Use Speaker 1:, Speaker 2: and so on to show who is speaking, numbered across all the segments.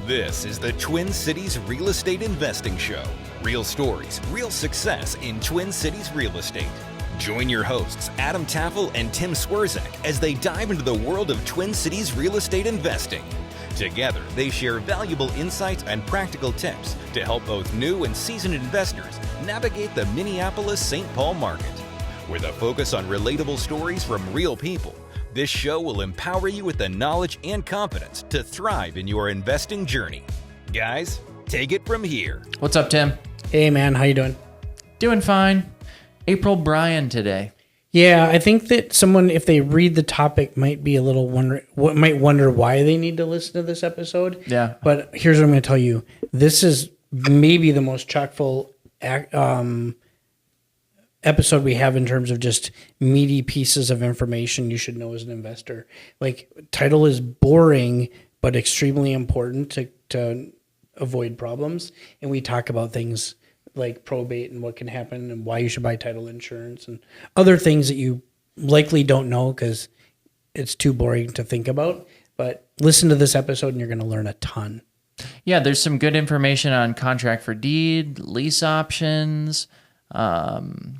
Speaker 1: This is the Twin Cities Real Estate Investing Show. Real stories, real success in Twin Cities real estate. Join your hosts, Adam Tafel and Tim Swierczek, as they dive into the world of Twin Cities real estate investing. Together, they share valuable insights and practical tips to help both new and seasoned investors navigate the Minneapolis-St. Paul market. With a focus on relatable stories from real people, this show will empower you with the knowledge and confidence to thrive in your investing journey. Guys, take it from here.
Speaker 2: What's up, Tim?
Speaker 3: Hey, man. How you doing?
Speaker 2: Doing fine. April Bryan today.
Speaker 3: Yeah, I think that someone, if they read the topic, might be a little wonder why they need to listen to this episode.
Speaker 2: Yeah.
Speaker 3: But here's what I'm going to tell you. This is maybe the most chock full episode we have in terms of just meaty pieces of information you should know as an investor. Like, title is boring, but extremely important to avoid problems. And we talk about things like probate and what can happen and why you should buy title insurance and other things that you likely don't know because it's too boring to think about. But listen to this episode and you're going to learn a ton.
Speaker 2: Yeah, there's some good information on contract for deed, lease options, the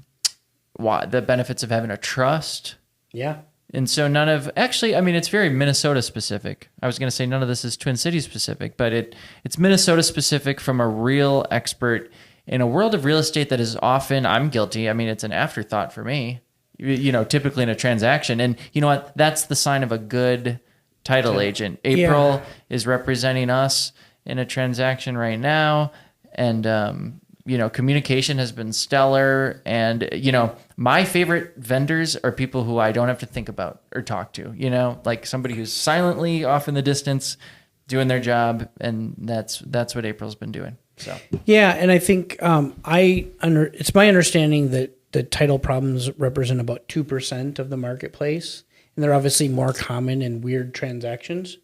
Speaker 2: benefits of having a trust.
Speaker 3: Yeah.
Speaker 2: And so it's very Minnesota specific. I was going to say none of this is Twin Cities specific, but it's Minnesota specific from a real expert in a world of real estate that is often, I'm guilty. I mean, it's an afterthought for me, typically in a transaction. And you know what? That's the sign of a good title agent. April is representing us in a transaction right now. And, communication has been stellar. And, my favorite vendors are people who I don't have to think about or talk to, like somebody who's silently off in the distance doing their job. And that's what April's been doing. So
Speaker 3: yeah, and I think it's my understanding that the title problems represent about 2% of the marketplace, and they're obviously more common in weird transactions.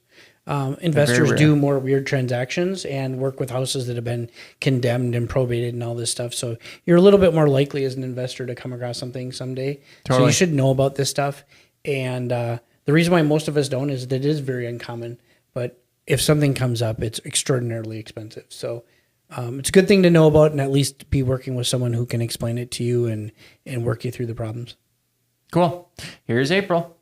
Speaker 3: Investors do more weird transactions and work with houses that have been condemned and probated and all this stuff. So you're a little bit more likely as an investor to come across something someday. Totally. So you should know about this stuff. And the reason why most of us don't is that it is very uncommon. But if something comes up, it's extraordinarily expensive. So it's a good thing to know about and at least be working with someone who can explain it to you and work you through the problems.
Speaker 2: Cool. Here's April.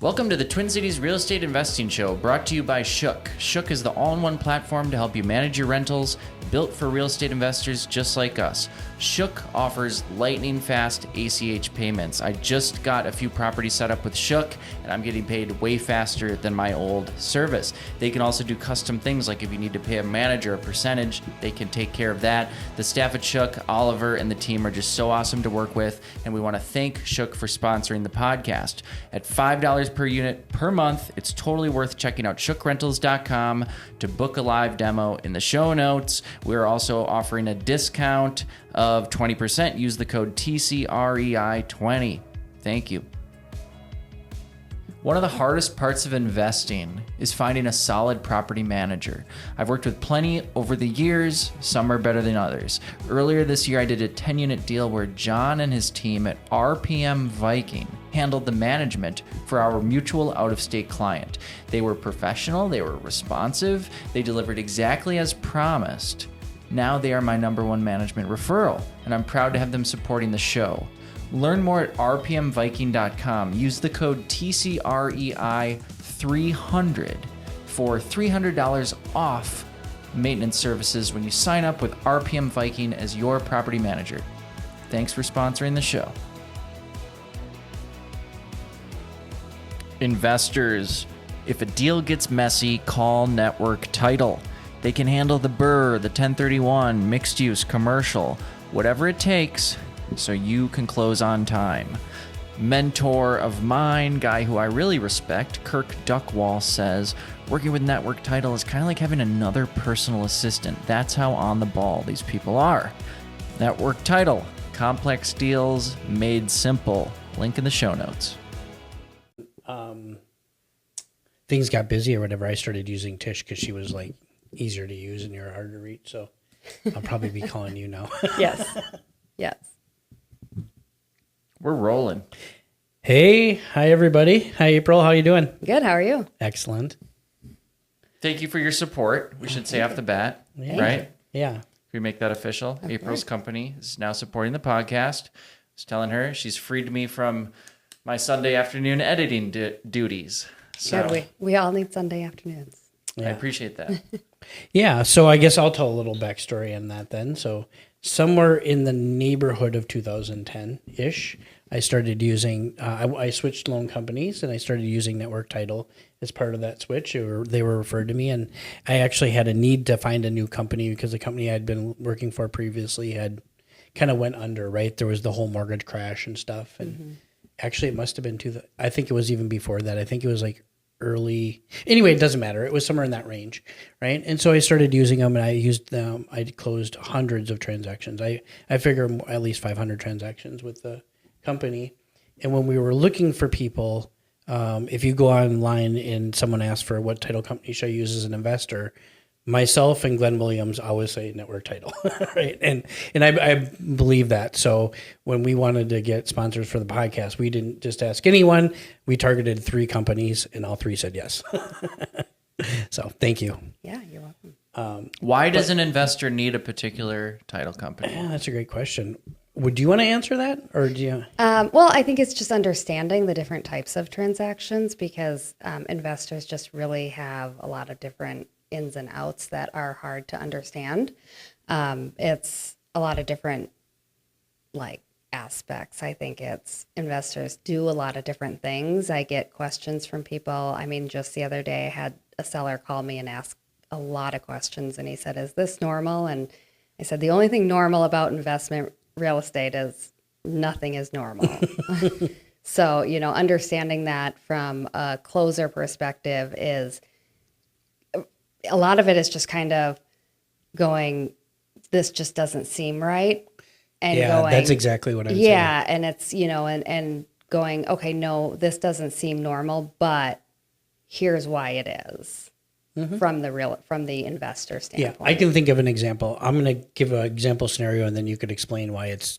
Speaker 2: Welcome to the Twin Cities Real Estate Investing Show, brought to you by Shook. Shook is the all-in-one platform to help you manage your rentals, built for real estate investors just like us. Shook offers lightning-fast ACH payments. I just got a few properties set up with Shook, and I'm getting paid way faster than my old service. They can also do custom things, like if you need to pay a manager a percentage, they can take care of that. The staff at Shook, Oliver, and the team are just so awesome to work with, and we want to thank Shook for sponsoring the podcast. At $5 per unit per month, it's totally worth checking out shookrentals.com to book a live demo. In the show notes, we're also offering a discount of 20%. Use the code TCREI20. Thank you. One of the hardest parts of investing is finding a solid property manager. I've worked with plenty over the years. Some are better than others. Earlier this year, I did a 10-unit deal where John and his team at RPM Viking handled the management for our mutual out-of-state client. They were professional, they were responsive, they delivered exactly as promised. Now they are my number one management referral, and I'm proud to have them supporting the show. Learn more at rpmviking.com. Use the code TCREI300 for $300 off maintenance services when you sign up with RPM Viking as your property manager. Thanks for sponsoring the show. Investors, if a deal gets messy, call Network Title. They can handle the BRRRR, the 1031, mixed use, commercial, whatever it takes, so you can close on time. Mentor of mine, guy who I really respect, Kirk Duckwall, says, working with Network Title is kind of like having another personal assistant. That's how on the ball these people are. Network Title, complex deals made simple. Link in the show notes.
Speaker 3: Things got busy or whatever, I started using Tish because she was like easier to use and you're hard to reach. So I'll probably be calling you now.
Speaker 4: Yes. Yes.
Speaker 2: We're rolling.
Speaker 3: Hey, hi everybody. Hi April, how you doing?
Speaker 4: Good. How are you?
Speaker 3: Excellent.
Speaker 2: thank you for your support. We should say off the bat, right?
Speaker 3: Yeah.
Speaker 2: Can we make that official? April's company is now supporting the podcast. I was telling her she's freed me from my Sunday afternoon editing duties. So
Speaker 4: Good. We all need Sunday afternoons.
Speaker 2: I appreciate that.
Speaker 3: Yeah, so I guess I'll tell a little backstory on that then. So somewhere in the neighborhood of 2010-ish, I started using, I switched loan companies and I started using Network Title as part of that switch. They were referred to me, and I actually had a need to find a new company because the company I'd been working for previously had kind of went under, right? There was the whole mortgage crash and stuff. And actually it must have been I think it was even before that. I think it was like early. Anyway, it doesn't matter. It was somewhere in that range, right? And so I started using them, and I used them. I closed hundreds of transactions. I figure at least 500 transactions with the company. And when we were looking for people, if you go online and someone asks for what title company should I use as an investor, myself and Glenn Williams always say Network Title, right? And I believe that. So when we wanted to get sponsors for the podcast, we didn't just ask anyone. We targeted 3 companies, and all 3 said yes. So thank you.
Speaker 4: Yeah, you're welcome.
Speaker 2: Why does an investor need a particular title company?
Speaker 3: Yeah, that's a great question. Would you want to answer that, or do you?
Speaker 4: Well, I think it's just understanding the different types of transactions, because investors just really have a lot of different ins and outs that are hard to understand. It's a lot of different aspects. I think investors do a lot of different things. I get questions from people. I mean, just the other day I had a seller call me and ask a lot of questions, and he said, "Is this normal?" And I said, "The only thing normal about investment real estate is nothing is normal." So, understanding that from a closer perspective is a lot of it is just kind of going, this just doesn't seem right. And
Speaker 3: that's exactly what I'm saying.
Speaker 4: Yeah. And it's, and going, okay, no, this doesn't seem normal, but here's why it is from the investor standpoint.
Speaker 3: Yeah, I can think of an example. I'm going to give an example scenario, and then you could explain why it's,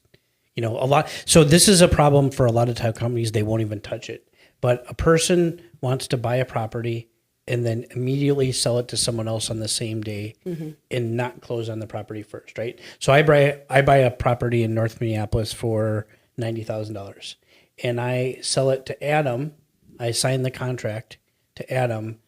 Speaker 3: a lot. So this is a problem for a lot of title companies. They won't even touch it. But a person wants to buy a property and then immediately sell it to someone else on the same day and not close on the property first, right? So I buy a property in North Minneapolis for $90,000, and I sell it to Adam. I sign the contract to Adam,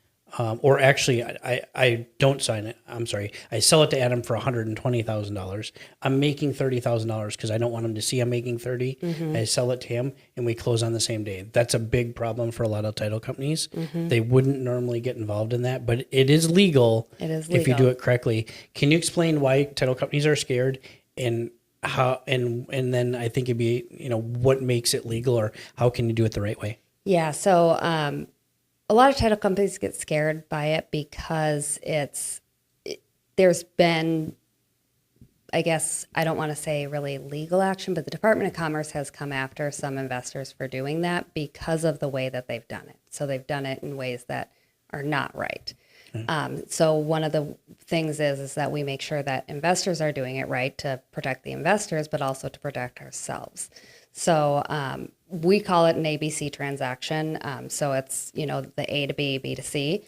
Speaker 3: or actually I don't sign it. I'm sorry. I sell it to Adam for $120,000. I'm making $30,000 because I don't want him to see I'm making 30. I sell it to him, and we close on the same day. That's a big problem for a lot of title companies. They wouldn't normally get involved in that, but it is legal.
Speaker 4: It is legal
Speaker 3: if you do it correctly. Can you explain why title companies are scared, and how? And then I think it'd be what makes it legal, or how can you do it the right way?
Speaker 4: Yeah. So a lot of title companies get scared by it because there's been, I guess, I don't want to say really legal action, but the Department of Commerce has come after some investors for doing that because of the way that they've done it. So they've done it in ways that are not right. So one of the things is that we make sure that investors are doing it right to protect the investors, but also to protect ourselves. So we call it an ABC transaction. So it's, the A to B, B to C.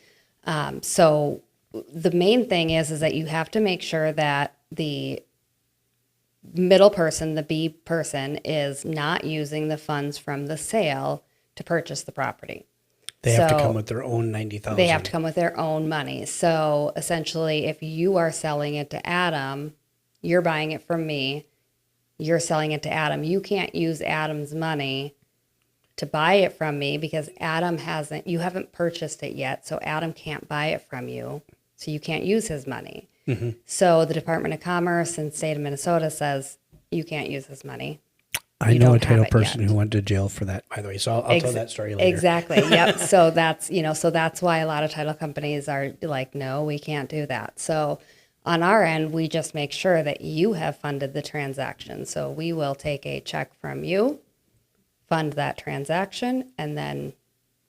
Speaker 4: So the main thing is that you have to make sure that the middle person, the B person, is not using the funds from the sale to purchase the property.
Speaker 3: They have to come with their own $90,000.
Speaker 4: They have to come with their own money. So essentially, if you are selling it to Adam, you're buying it from me, you're selling it to Adam. You can't use Adam's money to buy it from me because you haven't purchased it yet. So Adam can't buy it from you. So you can't use his money. So the Department of Commerce and state of Minnesota says you can't use his money.
Speaker 3: I know a title person who went to jail for that, by the way. So I'll tell that story later.
Speaker 4: Exactly. Yep. So that's why a lot of title companies are like, no, we can't do that. So on our end, we just make sure that you have funded the transaction. So we will take a check from you, fund that transaction, and then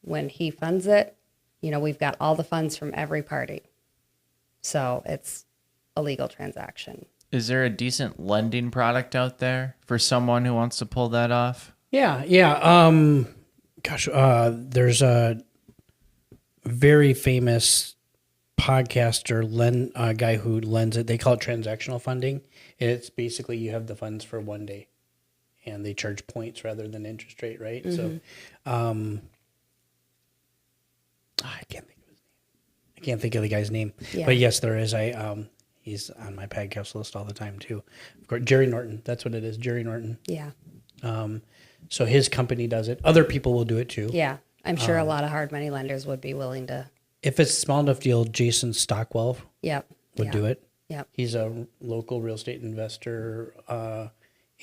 Speaker 4: when he funds it, we've got all the funds from every party. So it's a legal transaction.
Speaker 2: Is there a decent lending product out there for someone who wants to pull that off?
Speaker 3: Yeah. There's a very famous podcaster, guy who lends it. They call it transactional funding. It's basically you have the funds for one day, and they charge points rather than interest rate, right? So, I can't think of his name. I can't think of the guy's name.
Speaker 4: Yeah.
Speaker 3: But yes, there is. He's on my podcast list all the time too. Of course, Jerry Norton. That's what it is. Jerry Norton.
Speaker 4: Yeah.
Speaker 3: So his company does it. Other people will do it too.
Speaker 4: Yeah. I'm sure a lot of hard money lenders would be willing to.
Speaker 3: If it's a small enough deal, Jason Stockwell would do it.
Speaker 4: Yep.
Speaker 3: He's a local real estate investor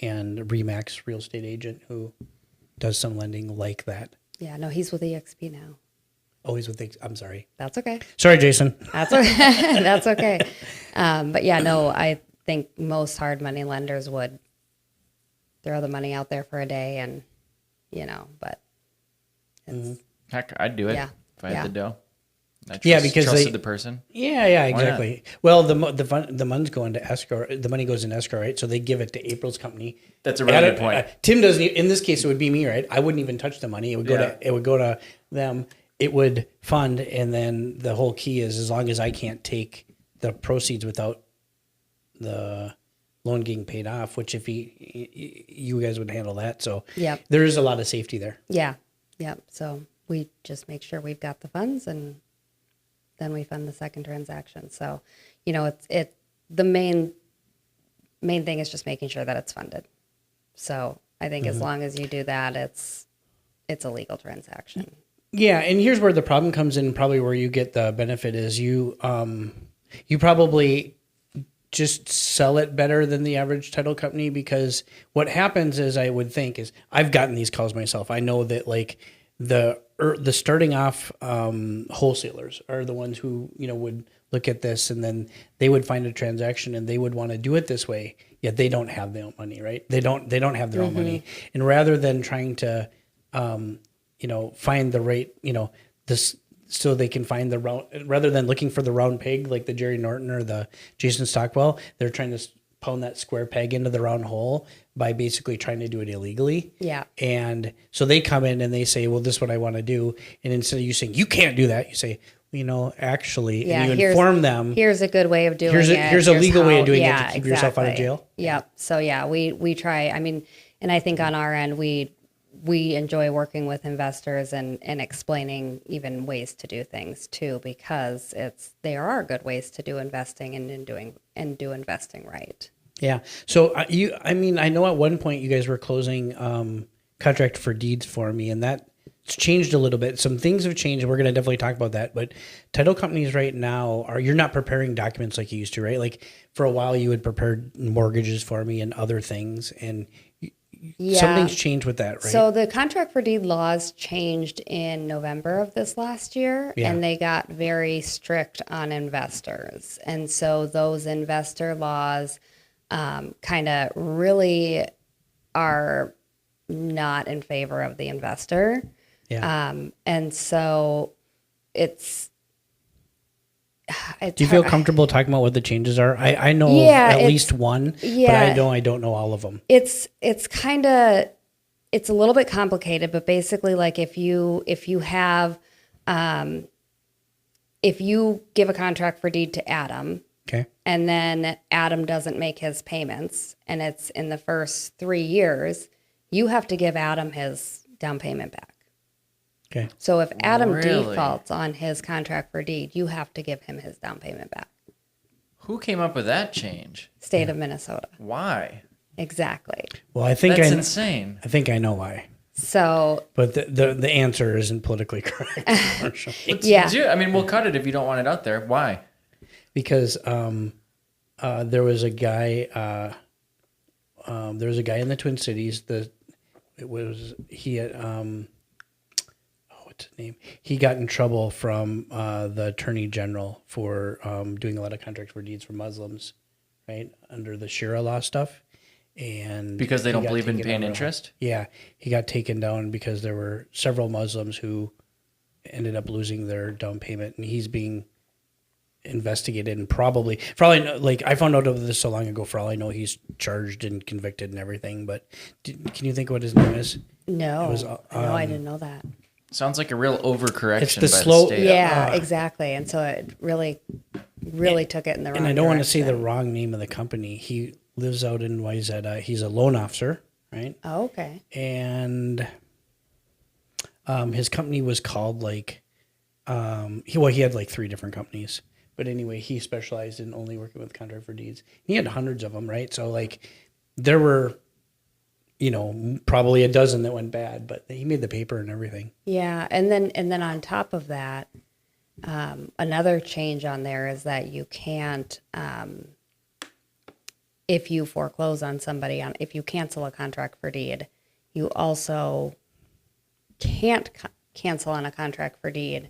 Speaker 3: and Remax real estate agent who does some lending like that.
Speaker 4: Yeah. No, he's with EXP now.
Speaker 3: Oh, he's with I'm sorry.
Speaker 4: That's okay.
Speaker 3: Sorry, Jason.
Speaker 4: That's okay. That's okay. But yeah, no, I think most hard money lenders would throw the money out there for a day and, but it's,
Speaker 2: Heck, I'd do it if I had the dough. I trusted the person.
Speaker 3: Yeah, exactly. Well, the money's going to escrow. The money goes in escrow, right? So they give it to April's company.
Speaker 2: That's a really good point.
Speaker 3: Tim doesn't. In this case, it would be me, right? I wouldn't even touch the money. It would go to them. It would fund, and then the whole key is as long as I can't take the proceeds without the loan getting paid off. Which if you guys would handle that, so there is a lot of safety there.
Speaker 4: Yeah. So we just make sure we've got the funds and then we fund the second transaction. So, it's the main thing is just making sure that it's funded. So I think as long as you do that, it's a legal transaction.
Speaker 3: Yeah, and here's where the problem comes in. Probably where you get the benefit is you probably just sell it better than the average title company, because what happens is I would think is I've gotten these calls myself. I know that like the starting off wholesalers are the ones who would look at this, and then they would find a transaction and they would want to do it this way, yet they don't have their own money, right? They don't have their own money, and rather than trying to find the right this so they can find the round, rather than looking for the round peg like the Jerry Norton or the Jason Stockwell, they're trying to pound that square peg into the round hole by basically trying to do it illegally.
Speaker 4: Yeah.
Speaker 3: And so they come in and they say, well, this is what I want to do. And instead of you saying, you can't do that, you say, actually, and you inform them.
Speaker 4: Here's a good way of doing it.
Speaker 3: Here's a legal way of doing it to keep yourself out of jail.
Speaker 4: Yep. So we try, and I think on our end, we enjoy working with investors and explaining even ways to do things too, because there are good ways to do investing and do investing right. Yeah.
Speaker 3: So I know at one point you guys were closing contract for deeds for me, and that's changed a little bit. Some things have changed, and we're going to definitely talk about that. But title companies right now you're not preparing documents like you used to, right? Like for a while you would prepare mortgages for me and other things, and something's changed with that, right?
Speaker 4: So the contract for deed laws changed in November of this last year, and they got very strict on investors. And so those investor laws kind of really are not in favor of the investor. Yeah. And so do
Speaker 3: you feel comfortable talking about what the changes are? I know at least one, but I don't know all of them.
Speaker 4: It's a little bit complicated, but basically like if you have, if you give a contract for deed to Adam,
Speaker 3: okay,
Speaker 4: and then Adam doesn't make his payments and it's in the first 3 years, you have to give Adam his down payment back.
Speaker 3: Okay.
Speaker 4: So if Adam defaults on his contract for deed, you have to give him his down payment back.
Speaker 2: Who came up with that change?
Speaker 4: State of Minnesota.
Speaker 2: Why?
Speaker 4: Exactly.
Speaker 3: Well, I think
Speaker 2: that's insane.
Speaker 3: I think I know why.
Speaker 4: So,
Speaker 3: but the answer isn't politically correct.
Speaker 2: We'll cut it if you don't want it out there. Why?
Speaker 3: Because there was a guy. There was a guy in the Twin Cities. What's his name? He got in trouble from the Attorney General for doing a lot of contracts for deeds for Muslims, right, under the Shira law stuff. And
Speaker 2: because they don't believe in paying interest?
Speaker 3: Yeah. He got taken down because there were several Muslims who ended up losing their down payment, and he's being investigated and probably like I found out of this so long ago. For all I know, he's charged and convicted and everything. But can you think what his name is?
Speaker 4: No, I didn't know that.
Speaker 2: Sounds like a real overcorrection.
Speaker 3: It's the
Speaker 2: by
Speaker 3: slow,
Speaker 2: the state.
Speaker 4: Yeah, exactly. And so it really really took it in the wrong
Speaker 3: And I don't want to say the
Speaker 4: direction.
Speaker 3: wrong name of the company. He lives out in Wayzata. He's a loan officer, right?
Speaker 4: Oh, okay.
Speaker 3: And his company was called like he had like 3 different companies. But anyway, he specialized in only working with contract for deeds. He had hundreds of them, right? So like there were, probably a dozen that went bad, but he made the paper and everything.
Speaker 4: Yeah, and then on top of that, another change on there is that you can't, if you foreclose on somebody, if you cancel a contract for deed, you also can't cancel on a contract for deed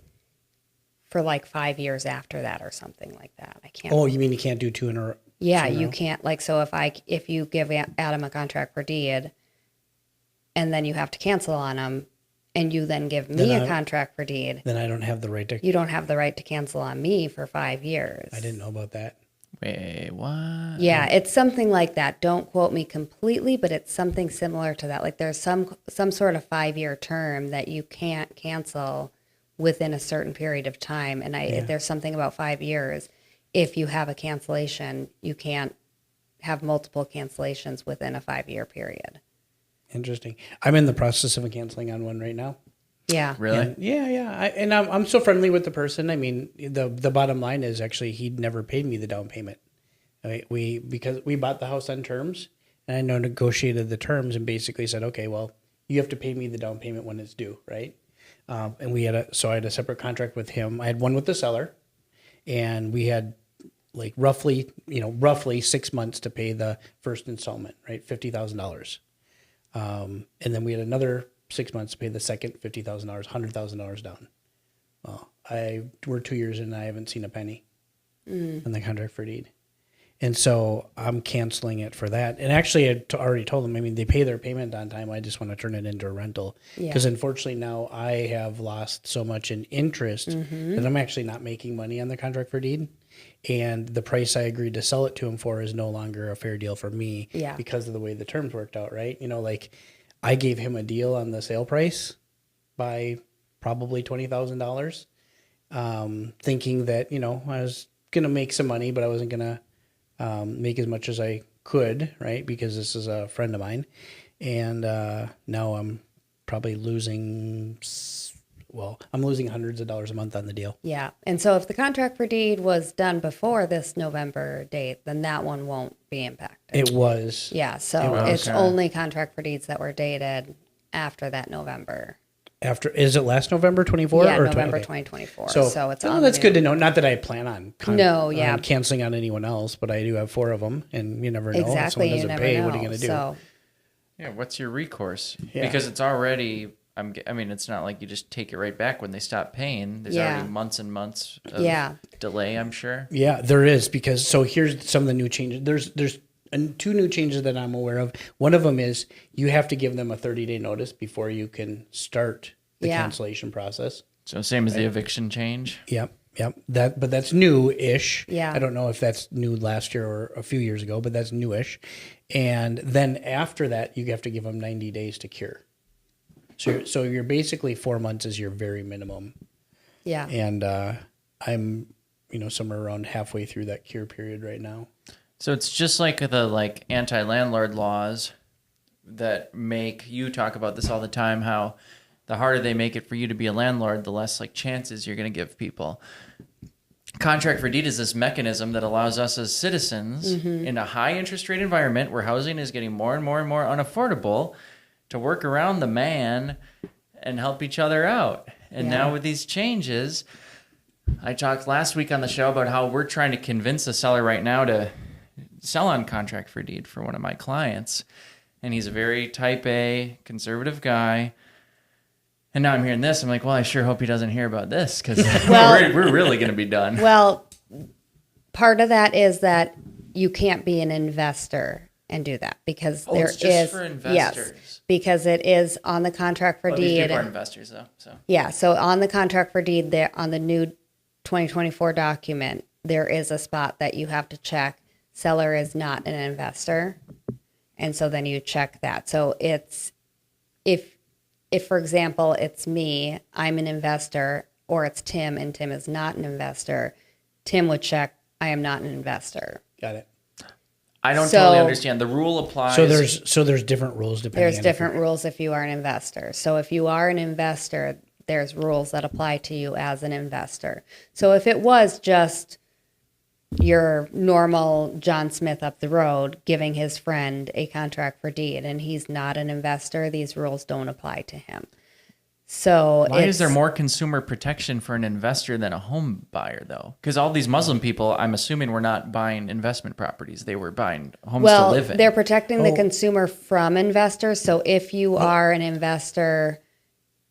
Speaker 4: for like 5 years after that or something like that. I can't.
Speaker 3: Oh, you mean you can't do 2 in a row?
Speaker 4: Yeah, you can't. Like, so if you give Adam a contract for deed, and then you have to cancel on him, and you then give me a contract for deed,
Speaker 3: Then I don't have the right to.
Speaker 4: you don't have the right to cancel on me for 5 years.
Speaker 3: I didn't know about that.
Speaker 2: Wait, what?
Speaker 4: Yeah, it's something like that. Don't quote me completely, but it's something similar to that. Like there's some sort of 5-year term that you can't cancel within a certain period of time. And there's something about 5 years. If you have a cancellation, you can't have multiple cancellations within a 5-year period.
Speaker 3: Interesting. I'm in the process of canceling on one right now.
Speaker 4: Yeah.
Speaker 2: Really?
Speaker 3: And yeah. I'm so friendly with the person. I mean, the bottom line is actually he'd never paid me the down payment. Because we bought the house on terms, and I negotiated the terms and basically said, okay, well, you have to pay me the down payment when it's due, right? And I had a separate contract with him. I had one with the seller, and we had like roughly 6 months to pay the first installment, right? $50,000. And then we had another 6 months to pay the second $50,000, $100,000 down. Well, we're 2 years in and I haven't seen a penny on the contract for deed. And so I'm canceling it for that. And actually, I already told them, I mean, they pay their payment on time. I just want to turn it into a rental. Because unfortunately now I have lost so much in interest that I'm actually not making money on the contract for deed. And the price I agreed to sell it to him for is no longer a fair deal for me because of the way the terms worked out, right? Like I gave him a deal on the sale price by probably $20,000, thinking that, I was going to make some money, but I wasn't going to make as much as I could, right? Because this is a friend of mine. And now I'm probably losing hundreds of dollars a month on the deal.
Speaker 4: Yeah. And so if the contract for deed was done before this November date, then that one won't be impacted.
Speaker 3: It was.
Speaker 4: Yeah. So it's only contract for deeds that were dated after that November.
Speaker 3: Is it last November 24?
Speaker 4: Yeah,
Speaker 3: or
Speaker 4: November
Speaker 3: 20?
Speaker 4: 2024.
Speaker 3: So
Speaker 4: it's
Speaker 3: that's good to know. Not that I plan on
Speaker 4: on
Speaker 3: canceling on anyone else, but I do have 4 of them, and you never know.
Speaker 4: Exactly.
Speaker 3: If someone doesn't pay, what are you going to do?
Speaker 4: So,
Speaker 2: Yeah, what's your recourse?
Speaker 3: Yeah.
Speaker 2: Because it's already, it's not like you just take it right back when they stop paying. There's already months and months of delay, I'm sure.
Speaker 3: Yeah, there is, because here's some of the new changes. There's 2 new changes that I'm aware of. One of them is you have to give them a 30-day notice before you can start the cancellation process.
Speaker 2: So same as the eviction change?
Speaker 3: Yep. But that's new-ish.
Speaker 4: Yeah.
Speaker 3: I don't know if that's new last year or a few years ago, but that's newish. And then after that, you have to give them 90 days to cure. So you're basically 4 months is your very minimum.
Speaker 4: yeah.
Speaker 3: And I'm somewhere around halfway through that cure period right now.
Speaker 2: So it's just like the anti-landlord laws that make you talk about this all the time, how the harder they make it for you to be a landlord, the less chances you're going to give people. Contract for deed is this mechanism that allows us as citizens in a high interest rate environment where housing is getting more and more and more unaffordable to work around the man and help each other out. And now with these changes, I talked last week on the show about how we're trying to convince the seller right now to sell on contract for deed for one of my clients. And he's a very type A, conservative guy. And now I'm hearing this. I'm like, well, I sure hope he doesn't hear about this because we're really going to be done.
Speaker 4: Well, part of that is that you can't be an investor and do that because
Speaker 2: it's just for investors.
Speaker 4: Yes, because it is on the contract for deed.
Speaker 2: These people are investors, though. So
Speaker 4: yeah, so on the contract for deed, there on the new 2024 document, there is a spot that you have to check. Seller is not an investor, and so then you check that. So it's if for example it's me, I'm an investor, or it's Tim and Tim is not an investor, Tim would check I am not an investor.
Speaker 3: Got it.
Speaker 2: I don't totally understand. The rule applies.
Speaker 3: So there's different rules depending.
Speaker 4: There's different rules if you are an investor. So if you are an investor, there's rules that apply to you as an investor. So if it was just your normal John Smith up the road giving his friend a contract for deed and he's not an investor, these rules don't apply to him. So
Speaker 2: why is there more consumer protection for an investor than a home buyer, though? Because all these Muslim people, I'm assuming, were not buying investment properties. They were buying homes to live in.
Speaker 4: They're protecting the consumer from investors. So if you are an investor,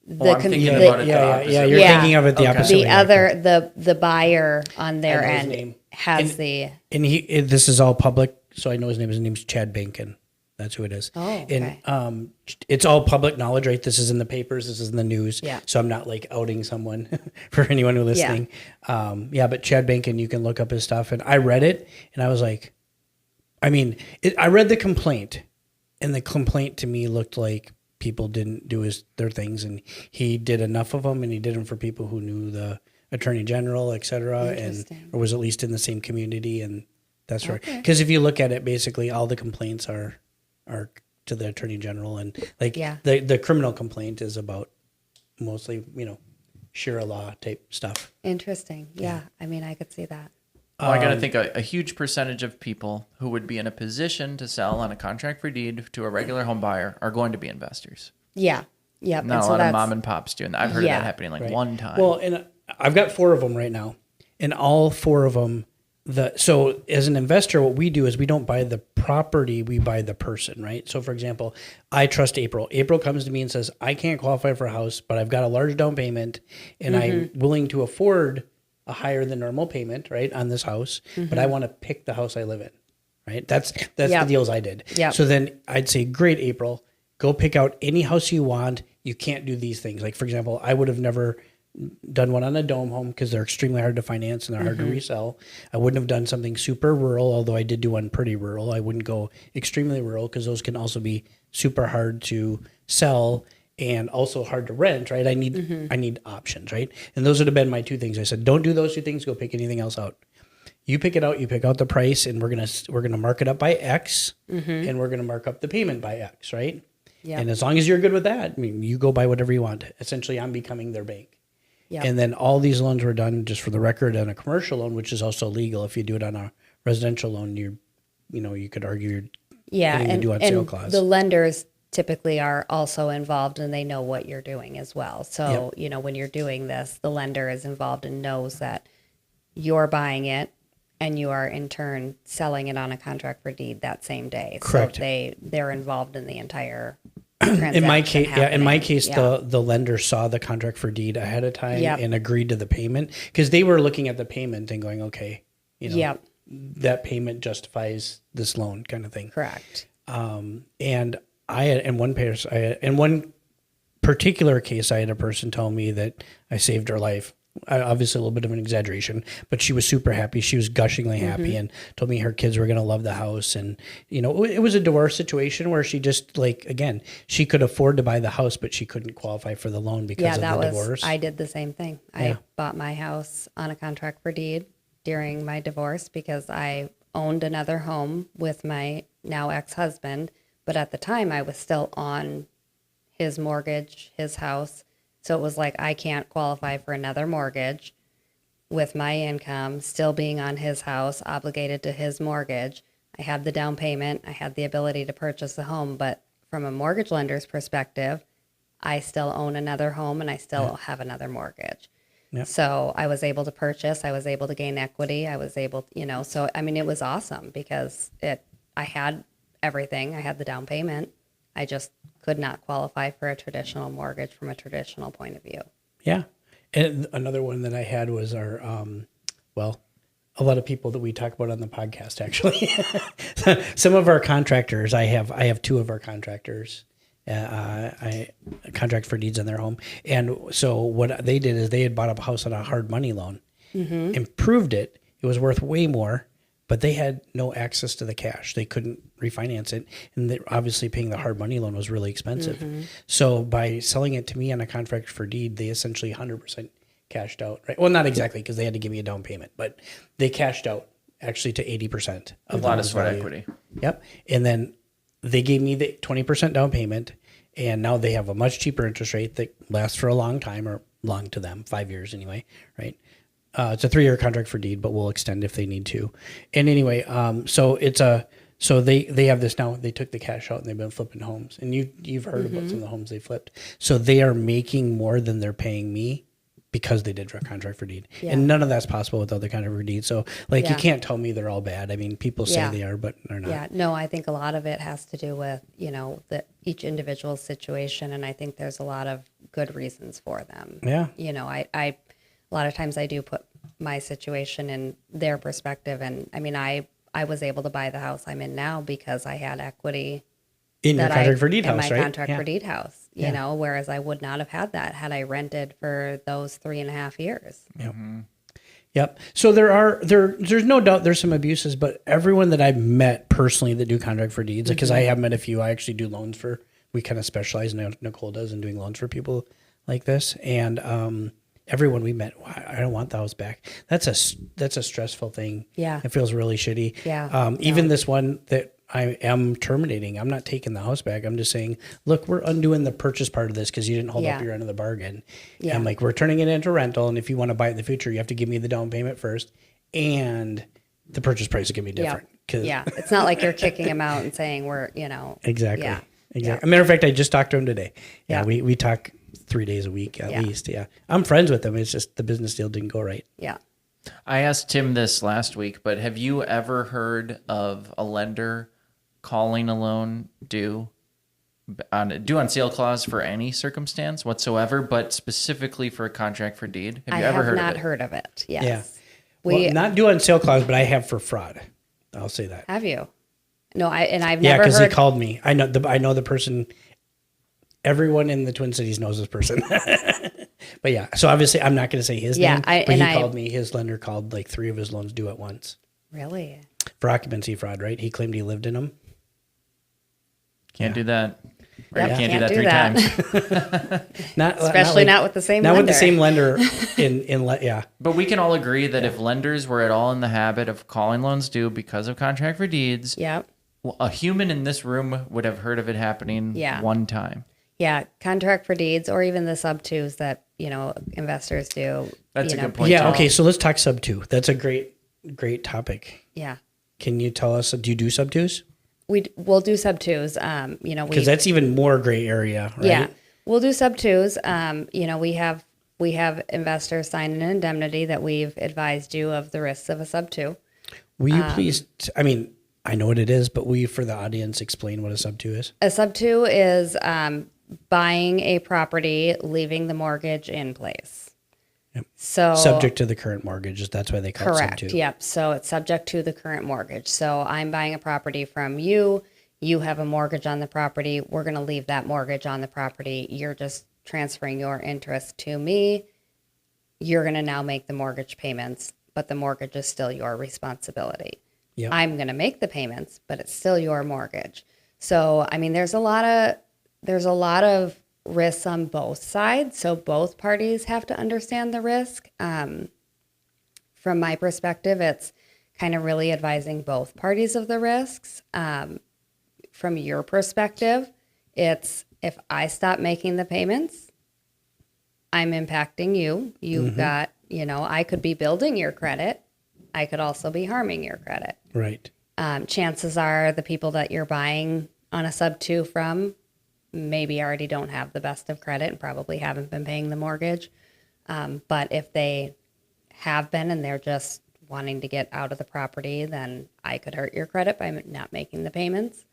Speaker 2: I'm thinking about it the opposite.
Speaker 3: You're thinking of it the opposite way.
Speaker 4: The buyer on their end has
Speaker 3: and this is all public, so I know his name's Chad Bankin. That's who it is.
Speaker 4: Oh, okay.
Speaker 3: And it's all public knowledge, right? This is in the papers. This is in the news.
Speaker 4: Yeah.
Speaker 3: So I'm not like outing someone for anyone who's listening. But Chad Bankin, you can look up his stuff. And I read it, and I was like, I read the complaint, and the complaint to me looked like people didn't do their things, and he did enough of them, and he did them for people who knew the attorney general, et cetera, or was at least in the same community, and that's right. Because if you look at it, basically all the complaints are to the attorney general, and the criminal complaint is about mostly Shira law type stuff.
Speaker 4: Interesting. Yeah. I could see that.
Speaker 2: Well, I got to think a huge percentage of people who would be in a position to sell on a contract for deed to a regular home buyer are going to be investors.
Speaker 4: Yeah. Yep.
Speaker 2: Not a lot of mom and pops doing that. I've heard of that happening one time.
Speaker 3: Well, and I've got 4 of them right now, and all 4 of them. So as an investor, what we do is we don't buy the property, we buy the person, right? So for example, I trust April. April comes to me and says, I can't qualify for a house, but I've got a large down payment and I'm willing to afford a higher than normal payment, right, on this house, but I want to pick the house I live in, right? That's the deals I did.
Speaker 4: Yep.
Speaker 3: So then I'd say, great, April, go pick out any house you want. You can't do these things. Like for example, I would have never done one on a dome home because they're extremely hard to finance and they're hard to resell. I wouldn't have done something super rural, although I did do one pretty rural. I wouldn't go extremely rural because those can also be super hard to sell and also hard to rent, right? I need options, right? And those would have been my 2 things. I said, don't do those 2 things. Go pick anything else out. You pick it out. You pick out the price, and we're gonna mark it up by X, and we're gonna mark up the payment by X, right? Yeah. And as long as you're good with that, you go buy whatever you want. Essentially, I'm becoming their bank. Yep. And then all these loans were done, just for the record, on a commercial loan, which is also legal. If you do it on a residential loan, you could argue
Speaker 4: and
Speaker 3: sale clause.
Speaker 4: The lenders typically are also involved and they know what you're doing as well. So, when you're doing this, the lender is involved and knows that you're buying it and you are in turn selling it on a contract for deed that same day.
Speaker 3: Correct.
Speaker 4: So they're involved in the entire
Speaker 3: in my case, the lender saw the contract for deed ahead of time and agreed to the payment because they were looking at the payment and going, okay, that payment justifies this loan kind of thing.
Speaker 4: Correct.
Speaker 3: And I had in one particular case, I had a person tell me that I saved her life. Obviously a little bit of an exaggeration, but she was super happy. She was gushingly happy and told me her kids were going to love the house. And, it was a divorce situation where she just she could afford to buy the house, but she couldn't qualify for the loan because of the divorce.
Speaker 4: I did the same thing. I bought my house on a contract for deed during my divorce because I owned another home with my now ex-husband. But at the time I was still on his mortgage, his house. So it was like, I can't qualify for another mortgage with my income, still being on his house, obligated to his mortgage. I had the down payment. I had the ability to purchase the home. But from a mortgage lender's perspective, I still own another home and I still have another mortgage. Yep. So I was able to purchase. I was able to gain equity. I was able, so, it was awesome because I had everything. I had the down payment. I just could not qualify for a traditional mortgage from a traditional point of view. Yeah.
Speaker 3: And another one that I had was our, a lot of people that we talk about on the podcast, actually. Some of our contractors, I have 2 of our contractors, I contract for deeds on their home. And so what they did is they had bought a house on a hard money loan, improved it. It was worth way more. But they had no access to the cash. They couldn't refinance it. And obviously paying the hard money loan was really expensive. So by selling it to me on a contract for deed, they essentially 100% cashed out. Right? Well, not exactly because they had to give me a down payment, but they cashed out actually to 80%
Speaker 2: A
Speaker 3: of the
Speaker 2: lot of
Speaker 3: home's
Speaker 2: sweat
Speaker 3: value.
Speaker 2: equity.
Speaker 3: Yep. And then they gave me the 20% down payment, and now they have a much cheaper interest rate that lasts for a long time, or long to them, 5 years anyway, right? It's a 3-year contract for deed, but we'll extend if they need to. And anyway, so they have this now. They took the cash out and they've been flipping homes, and you've heard about some of the homes they flipped. So they are making more than they're paying me because they did direct contract for deed, and none of that's possible without the contract for deed. So like you can't tell me they're all bad. I mean, people say they are, but they're not.
Speaker 4: Yeah, no, I think a lot of it has to do with, each individual's situation. And I think there's a lot of good reasons for them.
Speaker 3: Yeah.
Speaker 4: I a lot of times I do put my situation in their perspective. And I mean, I was able to buy the house I'm in now because I had equity
Speaker 3: In your contract for deed
Speaker 4: in
Speaker 3: house,
Speaker 4: my
Speaker 3: right?
Speaker 4: contract for deed house, whereas I would not have had that had I rented for those 3.5 years.
Speaker 3: Yep. Yep. So there's no doubt there's some abuses, but everyone that I've met personally that do contract for deeds, because I have met a few, I actually do loans for, we kind of specialize, Nicole does, in doing loans for people like this. And everyone we met, I don't want the house back. That's a stressful thing.
Speaker 4: Yeah.
Speaker 3: It feels really shitty.
Speaker 4: Yeah.
Speaker 3: Even this one that I am terminating, I'm not taking the house back. I'm just saying, look, we're undoing the purchase part of this because you didn't hold up your end of the bargain.
Speaker 4: Yeah.
Speaker 3: I'm like, we're turning it into rental, and if you want to buy it in the future, you have to give me the down payment first, and the purchase price is going to be different.
Speaker 4: Yeah. It's not like you're kicking him out and saying
Speaker 3: Exactly.
Speaker 4: Yeah.
Speaker 3: Exactly.
Speaker 4: Yeah.
Speaker 3: As a matter of fact, I just talked to him today.
Speaker 4: Yeah.
Speaker 3: We talk 3 days a week at least. Yeah. I'm friends with him. It's just the business deal didn't go right.
Speaker 4: Yeah.
Speaker 2: I asked Tim this last week, but have you ever heard of a lender calling a loan due on sale clause for any circumstance whatsoever, but specifically for a contract for deed? Have you ever heard of it?
Speaker 4: I have not heard of it. Yes.
Speaker 3: Yeah. Well, not due on sale clause, but I have for fraud. I'll say that.
Speaker 4: Have you? No, I've
Speaker 3: Yeah,
Speaker 4: never
Speaker 3: because
Speaker 4: heard.
Speaker 3: he called me. I know the person. Everyone in the Twin Cities knows this person. But yeah, so obviously I'm not going to say his name. But he called me. His lender called like 3 of his loans due at once
Speaker 4: Really?
Speaker 3: for occupancy fraud. Right? He claimed he lived in them.
Speaker 2: Can't do that. Or
Speaker 4: Yep,
Speaker 2: you can't do
Speaker 4: can't
Speaker 2: that
Speaker 4: do
Speaker 2: 3
Speaker 4: that.
Speaker 2: times.
Speaker 4: Especially not with the same
Speaker 3: Not
Speaker 4: lender.
Speaker 3: with the same lender. Yeah.
Speaker 2: But we can all agree that if lenders were at all in the habit of calling loans due because of contract for deeds,
Speaker 4: Yep.
Speaker 2: a human in this room would have heard of it happening one time.
Speaker 4: Yeah, contract for deeds, or even the sub twos that investors do.
Speaker 2: That's a good point.
Speaker 3: Yeah.
Speaker 2: too.
Speaker 3: Okay. So let's talk sub 2. That's a great topic.
Speaker 4: Yeah,
Speaker 3: Can you tell us? Do you do sub 2s?
Speaker 4: we'll do sub twos.
Speaker 3: Because that's even more gray area, right?
Speaker 4: Yeah, we'll do sub twos. We have investors sign an indemnity that we've advised you of the risks of a sub 2.
Speaker 3: Will you please? I mean, I know what it is, but will you, for the audience, explain what a sub 2 is?
Speaker 4: A sub 2 is buying a property, leaving the mortgage in place.
Speaker 3: Yep.
Speaker 4: So
Speaker 3: Subject to the current mortgage. That's why they call it sub
Speaker 4: correct.
Speaker 3: 2.
Speaker 4: Yep. So it's subject to the current mortgage. So I'm buying a property from you. You have a mortgage on the property. We're going to leave that mortgage on the property. You're just transferring your interest to me. You're going to now make the mortgage payments, but the mortgage is still your responsibility.
Speaker 3: Yep.
Speaker 4: I'm going to make the payments, but it's still your mortgage. So, I mean, there's a lot of risks on both sides. So both parties have to understand the risk. From my perspective, it's kind of really advising both parties of the risks. From your perspective, it's if I stop making the payments, I'm impacting you. You've got, I could be building your credit. I could also be harming your credit.
Speaker 3: Right.
Speaker 4: Chances are the people that you're buying on a sub 2 from maybe already don't have the best of credit and probably haven't been paying the mortgage. But if they have been and they're just wanting to get out of the property, then I could hurt your credit by not making the payments.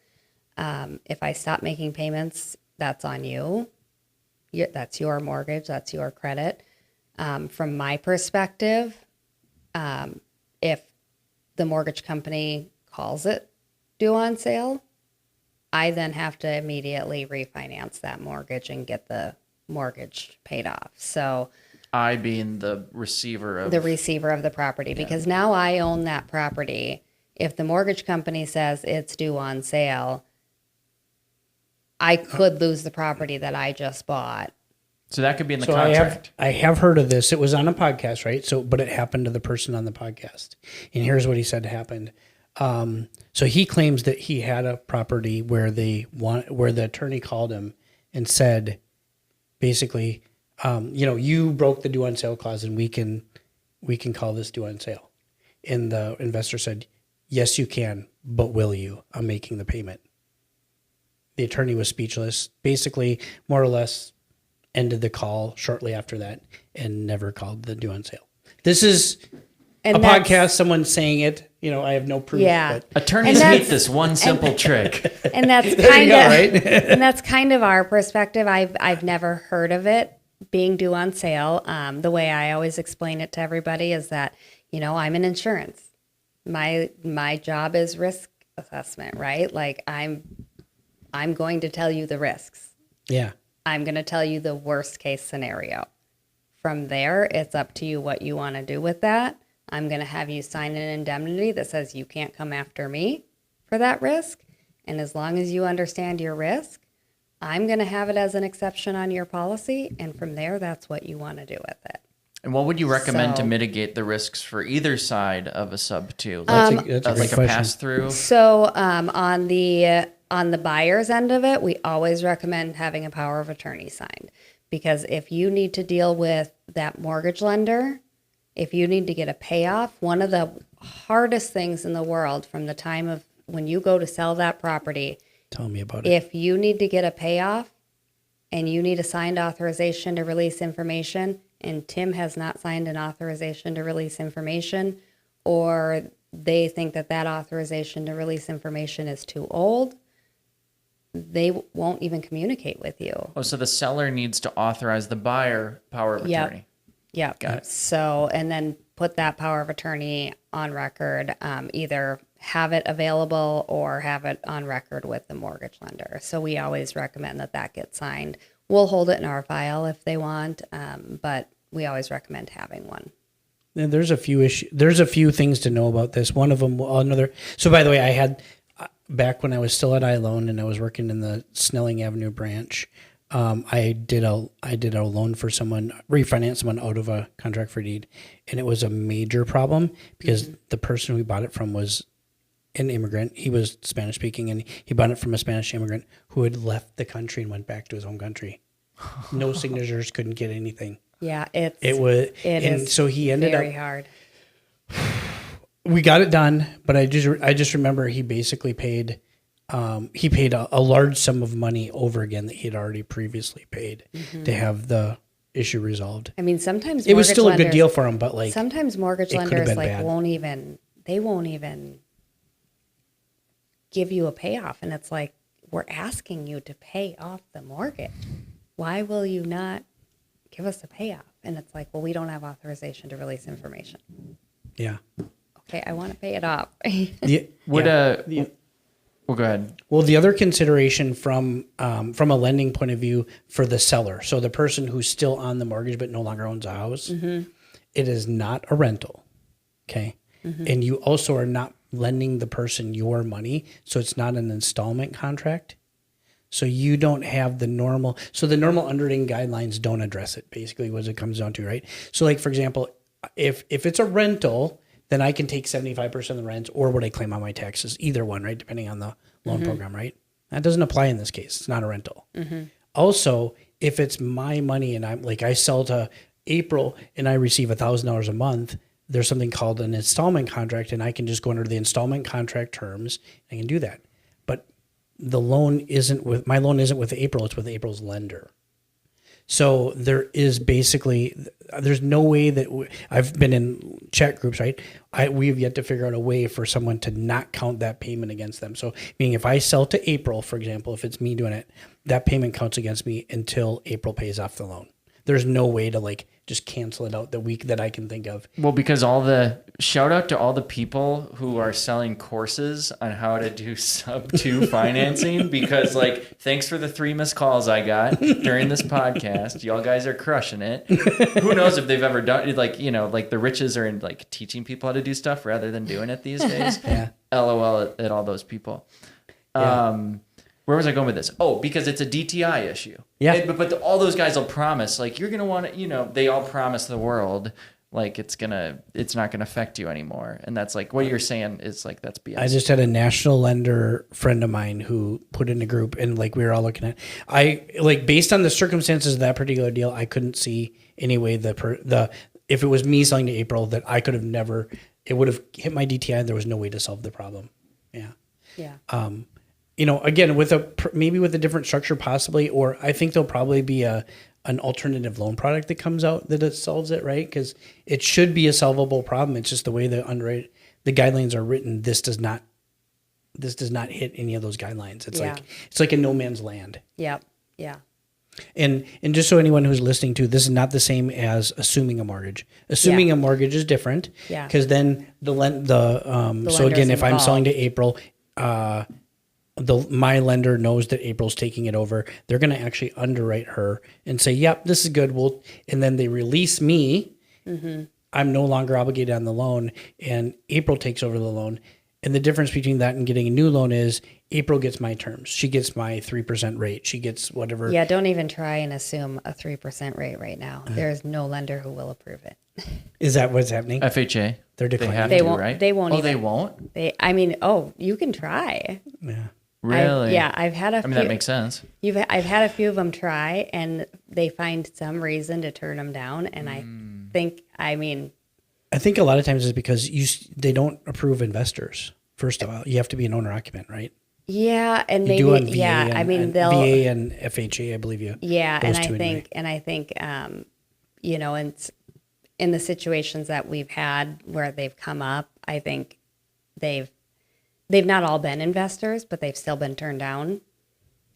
Speaker 4: If I stop making payments, that's on you. That's your mortgage. That's your credit. From my perspective, if the mortgage company calls it due on sale, I then have to immediately refinance that mortgage and get the mortgage paid off. So
Speaker 2: I being the receiver of
Speaker 4: the property, because now I own that property. If the mortgage company says it's due on sale, I could lose the property that I just bought
Speaker 2: So that could be in the
Speaker 3: So
Speaker 2: contract.
Speaker 3: I have heard of this. It was on a podcast, right? So, but it happened to the person on the podcast. And here's what he said happened. So he claims that he had a property where where the attorney called him and said, basically, you broke the due on sale clause, and we can call this due on sale. And the investor said, yes, you can, but will you? I'm making the payment. The attorney was speechless, basically, more or less ended the call shortly after that and never called the due on sale. This is a podcast, someone saying it. I have no proof.
Speaker 4: Yeah.
Speaker 3: But
Speaker 2: Attorneys hate this one simple trick.
Speaker 4: And that's kind of right? And that's kind of our perspective. I've never heard of it being due on sale. The way I always explain it to everybody is that, I'm in insurance. My job is risk assessment, right? Like I'm going to tell you the risks.
Speaker 3: Yeah.
Speaker 4: I'm going to tell you the worst case scenario. From there, it's up to you what you want to do with that. I'm going to have you sign an indemnity that says you can't come after me for that risk. And as long as you understand your risk, I'm going to have it as an exception on your policy. And from there, that's what you want to do with it.
Speaker 2: And what would you recommend to
Speaker 4: So-
Speaker 2: mitigate the risks for either side of a sub two?
Speaker 3: That's a great
Speaker 2: Like a
Speaker 3: question.
Speaker 2: pass through?
Speaker 4: So on the buyer's end of it, we always recommend having a power of attorney signed, because if you need to deal with that mortgage lender, if you need to get a payoff, one of the hardest things in the world from the time of when you go to sell that property,
Speaker 3: Tell me about it.
Speaker 4: if you need to get a payoff and you need a signed authorization to release information, and Tim has not signed an authorization to release information, or they think that authorization to release information is too old, they won't even communicate with you.
Speaker 2: Oh, so the seller needs to authorize the buyer power of
Speaker 4: Yep.
Speaker 2: attorney.
Speaker 4: Yeah.
Speaker 2: Got it.
Speaker 4: So, and then put that power of attorney on record, either have it available or have it on record with the mortgage lender. So we always recommend that gets signed. We'll hold it in our file if they want, but we always recommend having one.
Speaker 3: And there's a few things to know about this. One of them, another. So by the way, I had back when I was still at iLoan and I was working in the Snelling Avenue branch. I did a loan for someone, refinance someone out of a contract for deed, and it was a major problem because the person we bought it from was an immigrant. He was Spanish speaking, and he bought it from a Spanish immigrant who had left the country and went back to his home country. No signatures, couldn't get anything.
Speaker 4: Yeah,
Speaker 3: It is so he ended
Speaker 4: very
Speaker 3: up.
Speaker 4: hard.
Speaker 3: We got it done, but I just remember he basically paid. He paid a large sum of money over again that he had already previously paid to have the issue resolved.
Speaker 4: I mean, sometimes
Speaker 3: It was
Speaker 4: mortgage
Speaker 3: still a good
Speaker 4: lenders-
Speaker 3: deal for him, but like
Speaker 4: sometimes mortgage
Speaker 3: it could have
Speaker 4: lenders
Speaker 3: been
Speaker 4: like
Speaker 3: bad.
Speaker 4: won't even give you a payoff, and it's like, we're asking you to pay off the mortgage. Why will you not give us a payoff? And it's like, well, we don't have authorization to release information.
Speaker 3: yeah.
Speaker 4: Okay, I want to pay it off.
Speaker 2: Well, go ahead.
Speaker 3: Well, the other consideration from a lending point of view for the seller, so the person who's still on the mortgage but no longer owns a house, it is not a rental, okay? And you also are not lending the person your money, so it's not an installment contract. So you don't have the normal underwriting guidelines don't address it, basically, what it comes down to, right? So like, for example, if it's a rental, then I can take 75% of the rent, or what I claim on my taxes, either one, right? Depending on the loan program, right? That doesn't apply in this case. It's not a rental. Also, if it's my money and I'm like, I sell to April and I receive $1,000 a month, there's something called an installment contract, and I can just go under the installment contract terms. I can do that. But my loan isn't with April, it's with April's lender. So there's no way that I've been in chat groups, right? We have yet to figure out a way for someone to not count that payment against them. So meaning if I sell to April, for example, if it's me doing it, that payment counts against me until April pays off the loan. There's no way to like just cancel it out the week that I can think of.
Speaker 2: Well, because shout out to all the people who are selling courses on how to do sub 2 financing, because like, thanks for the 3 missed calls I got during this podcast. Y'all guys are crushing it. Who knows if they've ever done like the riches are in like teaching people how to do stuff rather than doing it these days.
Speaker 3: Yeah.
Speaker 2: LOL at all those people.
Speaker 3: Yeah.
Speaker 2: Where was I going with this? Oh, because it's a DTI issue.
Speaker 3: Yeah.
Speaker 2: But all those guys will promise, like, you're going to want to, they all promise the world, like, it's not going to affect you anymore. And that's like, what you're saying is like, that's BS.
Speaker 3: I just had a national lender friend of mine who put in a group, and like we were all looking at, based on the circumstances of that particular deal, I couldn't see any way if it was me selling to April, that I could have never, it would have hit my DTI and there was no way to solve the problem. Yeah.
Speaker 4: Yeah.
Speaker 3: Again, maybe with a different structure possibly, or I think there'll probably be an alternative loan product that comes out that it solves it, right? Because it should be a solvable problem. It's just the way the guidelines are written. This does not hit any of those guidelines. It's like a no man's land.
Speaker 4: Yep. Yeah.
Speaker 3: And just so anyone who's listening to, this is not the same as assuming a mortgage. Assuming a mortgage is different.
Speaker 4: Yeah.
Speaker 3: Because then so again, if I'm selling to April, my lender knows that April's taking it over. They're going to actually underwrite her and say, "Yep, this is good." And then they release me. Mm-hmm. I'm no longer obligated on the loan, and April takes over the loan. And the difference between that and getting a new loan is April gets my terms. She gets my 3% rate. She gets whatever.
Speaker 4: Yeah, don't even try and assume a 3% rate right now. There is no lender who will approve it.
Speaker 3: Is that what's happening?
Speaker 2: FHA.
Speaker 3: They're declining.
Speaker 2: They
Speaker 4: won't,
Speaker 2: right?
Speaker 4: They won't.
Speaker 2: Oh, they won't?
Speaker 4: You can try.
Speaker 2: Yeah. Really?
Speaker 4: I've had a few.
Speaker 2: That makes sense.
Speaker 4: I've had a few of them try, and they find some reason to turn them down. And I think
Speaker 3: a lot of times it's because they don't approve investors. First of all, you have to be an owner occupant, right?
Speaker 4: Yeah, and
Speaker 3: you do on VA
Speaker 4: they'll
Speaker 3: VA and FHA, I believe you.
Speaker 4: Yeah, and I think in the situations that we've had where they've come up, I think they've not all been investors, but they've still been turned down.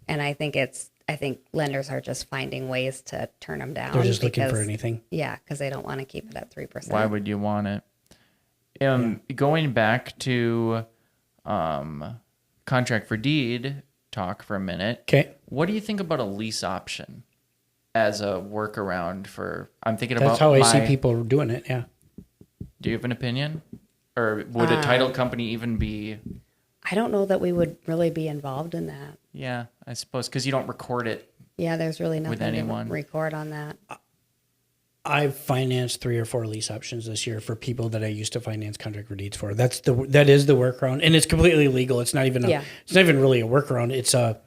Speaker 4: And I think lenders are just finding ways to turn them down.
Speaker 3: They're just looking for anything.
Speaker 4: Yeah, because they don't want to keep it at 3%.
Speaker 2: Why would you want it? Going back to contract for deed talk for a minute.
Speaker 3: Okay.
Speaker 2: What do you think about a lease option as a workaround for? I'm thinking
Speaker 3: That's
Speaker 2: about.
Speaker 3: That's how I see people doing it. Yeah.
Speaker 2: Do you have an opinion, or would a title company even be?
Speaker 4: I don't know that we would really be involved in that.
Speaker 2: Yeah, I suppose because you don't record it.
Speaker 4: Yeah, there's really nothing
Speaker 2: with anyone
Speaker 4: to record on that.
Speaker 3: I've financed 3 or 4 lease options this year for people that I used to finance contract for deeds for. That is the workaround, and it's completely legal. It's not even it's not even really a workaround. It's a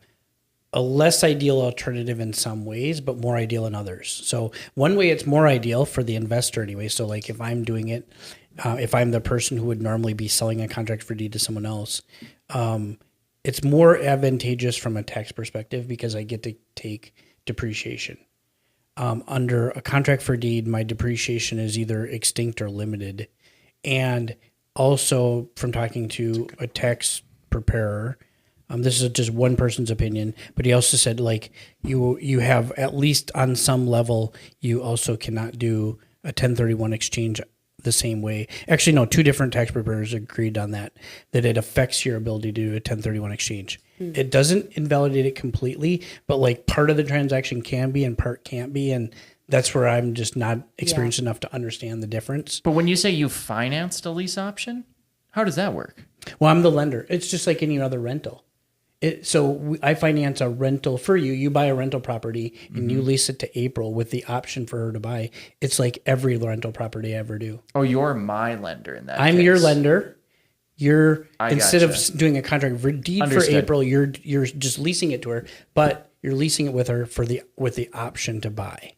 Speaker 3: less ideal alternative in some ways, but more ideal in others. So one way it's more ideal for the investor anyway. So like if I'm doing it, if I'm the person who would normally be selling a contract for deed to someone else, it's more advantageous from a tax perspective because I get to take depreciation. Under a contract for deed, my depreciation is either extinct or limited. And also from talking to a tax preparer, this is just one person's opinion, but he also said like you have at least on some level, you also cannot do a 1031 exchange the same way. Actually, no, 2 different tax preparers agreed on that it affects your ability to do a 1031 exchange. It doesn't invalidate it completely, but like part of the transaction can be and part can't be. And that's where I'm just not experienced enough to understand the difference.
Speaker 2: But when you say you financed a lease option, how does that work?
Speaker 3: Well, I'm the lender. It's just like any other rental. I finance a rental for you. You buy a rental property and you lease it to April with the option for her to buy. It's like every rental property I ever do.
Speaker 2: Oh, you're my lender in that
Speaker 3: I'm
Speaker 2: case.
Speaker 3: your lender. Instead
Speaker 2: gotcha.
Speaker 3: of doing a contract for deed
Speaker 2: Understood.
Speaker 3: for April, you're just leasing it to her, but you're leasing it with her with the option to buy.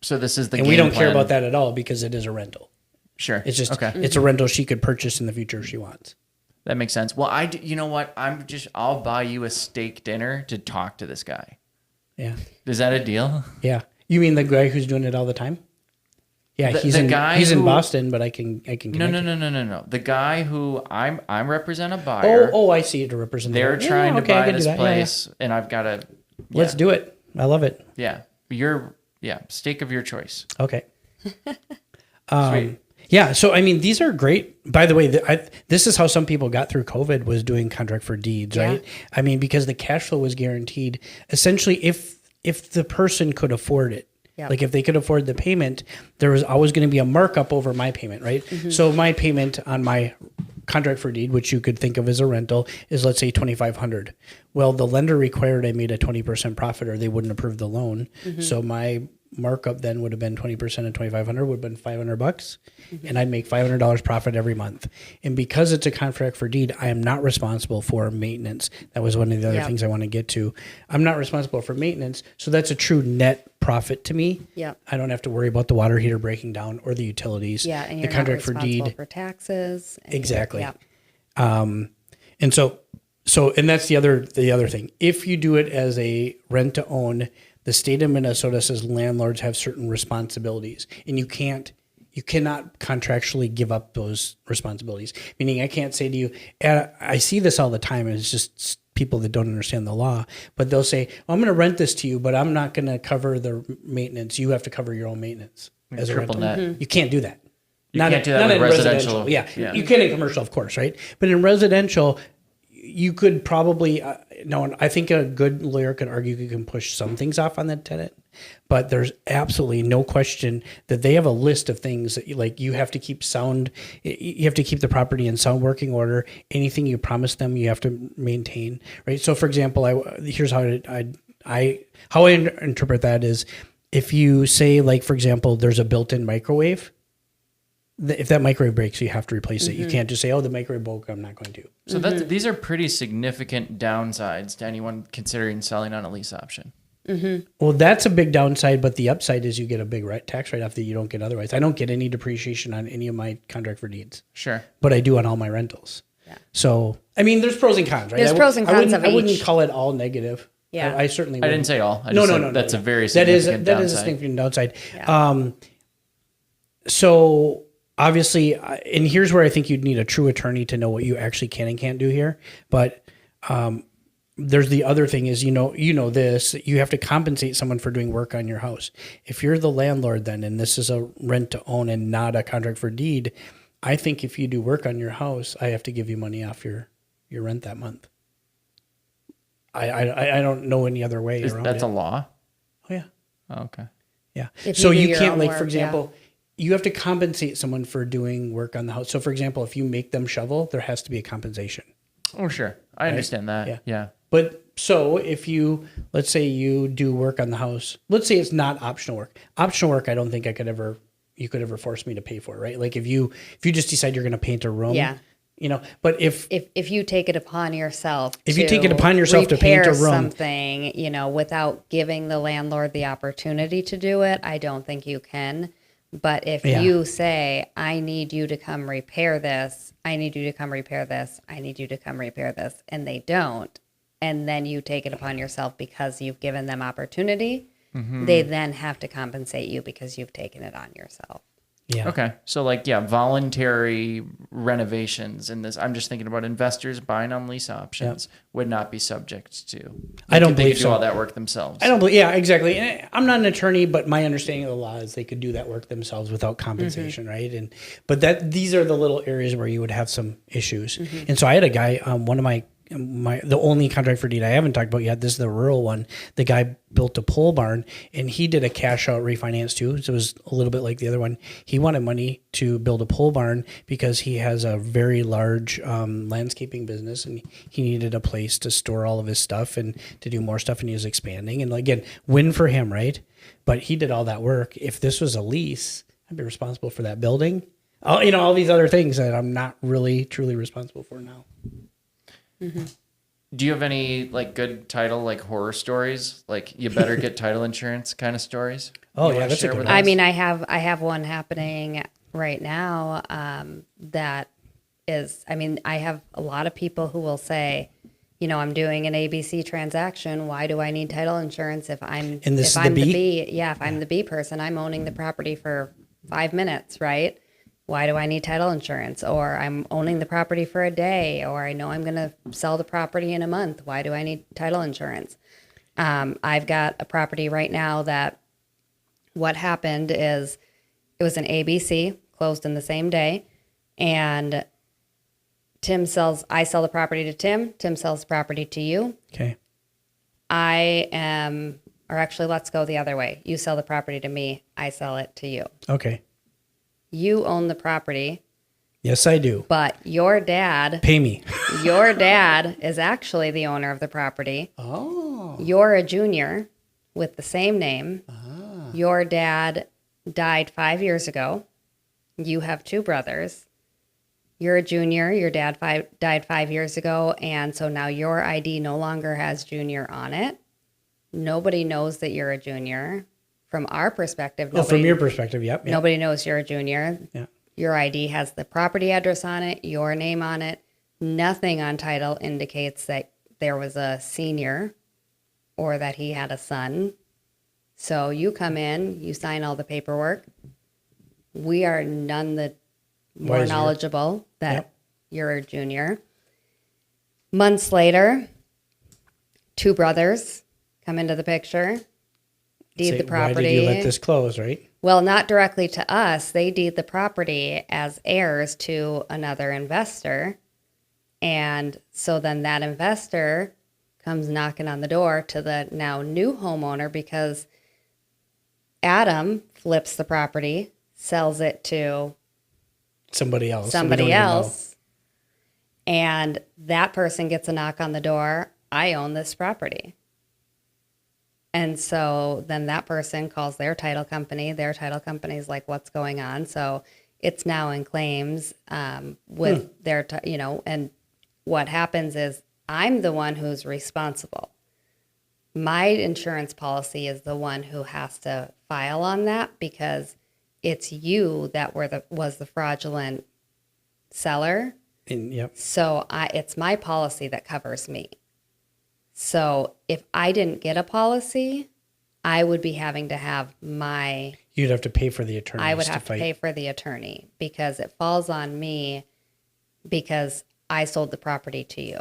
Speaker 2: So this is the
Speaker 3: and
Speaker 2: game
Speaker 3: we don't
Speaker 2: plan.
Speaker 3: care about that at all because it is a rental.
Speaker 2: Sure.
Speaker 3: It's just
Speaker 2: okay.
Speaker 3: It's a rental she could purchase in the future if she wants.
Speaker 2: That makes sense. Well, you know what? I'll buy you a steak dinner to talk to this guy.
Speaker 3: Yeah.
Speaker 2: Is that a deal?
Speaker 3: Yeah. You mean the guy who's doing it all the time? Yeah, he's in Boston, but I can
Speaker 2: No. The guy who I represent a buyer.
Speaker 3: Oh, I see it to represent.
Speaker 2: They're trying to buy this place, and I've got to. Yeah.
Speaker 3: Let's do it. I love it.
Speaker 2: Yeah, steak of your choice.
Speaker 3: Okay.
Speaker 2: Sweet.
Speaker 3: Yeah, so I mean, these are great. By the way, this is how some people got through COVID, was doing contract for deeds, right? I mean, because the cash flow was guaranteed. Essentially, if the person could afford it, like if they could afford the payment, there was always going to be a markup over my payment, right? Mm-hmm. So my payment on my contract for deed, which you could think of as a rental, is let's say $2,500. Well, the lender required I made a 20% profit, or they wouldn't approve the loan. So my markup then would have been 20% of 2,500 would have been $500, and I'd make $500 profit every month. And because it's a contract for deed, I am not responsible for maintenance. That was one of the other things I want to get to. I'm not responsible for maintenance, so that's a true net profit to me.
Speaker 4: Yeah,
Speaker 3: I don't have to worry about the water heater breaking down or the utilities.
Speaker 4: yeah, and
Speaker 3: the
Speaker 4: you're
Speaker 3: contract
Speaker 4: not responsible
Speaker 3: for deed
Speaker 4: for taxes. And
Speaker 3: exactly.
Speaker 4: Yeah.
Speaker 3: And so and that's the other thing. If you do it as a rent to own, the state of Minnesota says landlords have certain responsibilities, and you cannot contractually give up those responsibilities. Meaning, I can't say to you, and I see this all the time, and it's just people that don't understand the law, but they'll say, I'm going to rent this to you, but I'm not going to cover the maintenance. You have to cover your own maintenance as a
Speaker 2: Triple
Speaker 3: rental.
Speaker 2: net.
Speaker 3: You can't do that.
Speaker 2: You can't do that with
Speaker 3: in
Speaker 2: residential.
Speaker 3: Yeah. You can in commercial, of course, right? But in residential, you could probably, I think a good lawyer could argue you can push some things off on the tenant, but there's absolutely no question that they have a list of things that you have to keep you have to keep the property in sound working order. Anything you promise them, you have to maintain, right? So for example, here's how I interpret that is, if you say, like, for example, there's a built-in microwave, if that microwave breaks, you have to replace it. You can't just say, the microwave broke, I'm not going to.
Speaker 2: So these are pretty significant downsides to anyone considering selling on a lease option.
Speaker 3: Well, that's a big downside, but the upside is you get a big tax write-off that you don't get otherwise. I don't get any depreciation on any of my contract for deeds.
Speaker 2: Sure.
Speaker 3: But I do on all my rentals.
Speaker 4: Yeah.
Speaker 3: So, I mean, there's pros and cons, right?
Speaker 4: There's pros and cons of
Speaker 3: I wouldn't
Speaker 4: each.
Speaker 3: call it all negative.
Speaker 4: Yeah.
Speaker 3: I certainly
Speaker 2: I
Speaker 3: wouldn't.
Speaker 2: didn't say all. I
Speaker 3: No,
Speaker 2: just
Speaker 3: no,
Speaker 2: said
Speaker 3: no.
Speaker 2: that's
Speaker 3: no.
Speaker 2: a very significant downside.
Speaker 3: That is a significant downside.
Speaker 4: Yeah.
Speaker 3: So obviously, and here's where I think you'd need a true attorney to know what you actually can and can't do here. But there's the other thing is, you know this, you have to compensate someone for doing work on your house. If you're the landlord then, and this is a rent to own and not a contract for deed, I think if you do work on your house, I have to give you money off your rent that month. I don't know any other way around
Speaker 2: That's
Speaker 3: it.
Speaker 2: a law?
Speaker 3: Oh, yeah.
Speaker 2: Oh, okay.
Speaker 3: Yeah.
Speaker 4: If
Speaker 3: So
Speaker 4: you do
Speaker 3: you
Speaker 4: your
Speaker 3: can't,
Speaker 4: own
Speaker 3: like,
Speaker 4: work,
Speaker 3: for example, you have to compensate someone for doing work on the house. So, for example, if you make them shovel, there has to be a compensation.
Speaker 2: Oh, sure. I understand that. Yeah.
Speaker 3: But so if let's say you do work on the house, let's say it's not optional work. Optional work, I don't think you could ever force me to pay for, right? Like if you just decide you're going to paint a room,
Speaker 4: Yeah.
Speaker 3: But if
Speaker 4: you take it upon yourself,
Speaker 3: you take it upon yourself to paint a room,
Speaker 4: something, without giving the landlord the opportunity to do it, I don't think you can. But if you say, I need you to come repair this, I need you to come repair this, I need you to come repair this, and they don't, and then you take it upon yourself because you've given them opportunity, they then have to compensate you because you've taken it on yourself.
Speaker 3: yeah,
Speaker 2: Okay. So voluntary renovations in this, I'm just thinking about investors buying on lease options would not be subject to.
Speaker 3: I don't
Speaker 2: They
Speaker 3: believe
Speaker 2: could do
Speaker 3: so.
Speaker 2: all that work themselves.
Speaker 3: I don't believe. Yeah, exactly. And I'm not an attorney, but my understanding of the law is they could do that work themselves without compensation, right? But these are the little areas where you would have some issues. And so I had a guy, one of the only contract for deed I haven't talked about yet. This is the rural one. The guy built a pole barn, and he did a cash out refinance too. So it was a little bit like the other one. He wanted money to build a pole barn because he has a very large landscaping business, and he needed a place to store all of his stuff and to do more stuff. And he was expanding. And again, win for him, right? But he did all that work. If this was a lease, I'd be responsible for that building. All these other things that I'm not really truly responsible for now.
Speaker 2: Do you have any good title, horror stories? You better get title insurance kind of stories?
Speaker 3: Oh,
Speaker 2: You
Speaker 3: yeah,
Speaker 2: wanna
Speaker 3: that's a
Speaker 2: share
Speaker 3: good
Speaker 2: with
Speaker 3: one.
Speaker 2: us?
Speaker 4: I mean, I have one happening right now that is, I have a lot of people who will say, I'm doing an ABC transaction. Why do I need title insurance if I'm
Speaker 3: And this
Speaker 4: if
Speaker 3: is
Speaker 4: I'm
Speaker 3: the B?
Speaker 4: the B? Yeah, if I'm the B person, I'm owning the property for 5 minutes, right? Why do I need title insurance? Or I'm owning the property for a day, or I know I'm going to sell the property in a month. Why do I need title insurance? I've got a property right now that what happened is it was an ABC, closed in the same day, and I sell the property to Tim sells the property to you.
Speaker 3: Okay.
Speaker 4: Or actually, let's go the other way. You sell the property to me, I sell it to you.
Speaker 3: Okay.
Speaker 4: You own the property.
Speaker 3: Yes, I do.
Speaker 4: But your dad,
Speaker 3: Pay me.
Speaker 4: your dad is actually the owner of the property.
Speaker 3: Oh.
Speaker 4: You're a junior with the same name. Your dad died 5 years ago. You have 2 brothers. You're a junior. Your dad died 5 years ago. And so now your ID no longer has junior on it. Nobody knows that you're a junior. From our perspective,
Speaker 3: From your perspective, yep.
Speaker 4: nobody knows you're a junior.
Speaker 3: Yeah.
Speaker 4: Your ID has the property address on it, your name on it. Nothing on title indicates that there was a senior or that he had a son. So you come in, you sign all the paperwork. We are none the more
Speaker 3: Wiser.
Speaker 4: knowledgeable that
Speaker 3: Yep.
Speaker 4: you're a junior. Months later, 2 brothers come into the picture, deed
Speaker 3: Say,
Speaker 4: the property.
Speaker 3: Why did you let this close, right?
Speaker 4: Well, not directly to us. They deed the property as heirs to another investor. And so then that investor comes knocking on the door to the now new homeowner because Adam flips the property, sells it to
Speaker 3: Somebody else.
Speaker 4: somebody else, and that person gets a knock on the door. I own this property. And so then that person calls their title company. Their title company is like, what's going on? So it's now in claims with their, and what happens is I'm the one who's responsible. My insurance policy is the one who has to file on that because it's you that was the fraudulent seller.
Speaker 3: Yep.
Speaker 4: So it's my policy that covers me. So if I didn't get a policy, I would be having to have
Speaker 3: You'd have to pay for the attorney.
Speaker 4: I would have to pay for the attorney because it falls on me because I sold the property to you.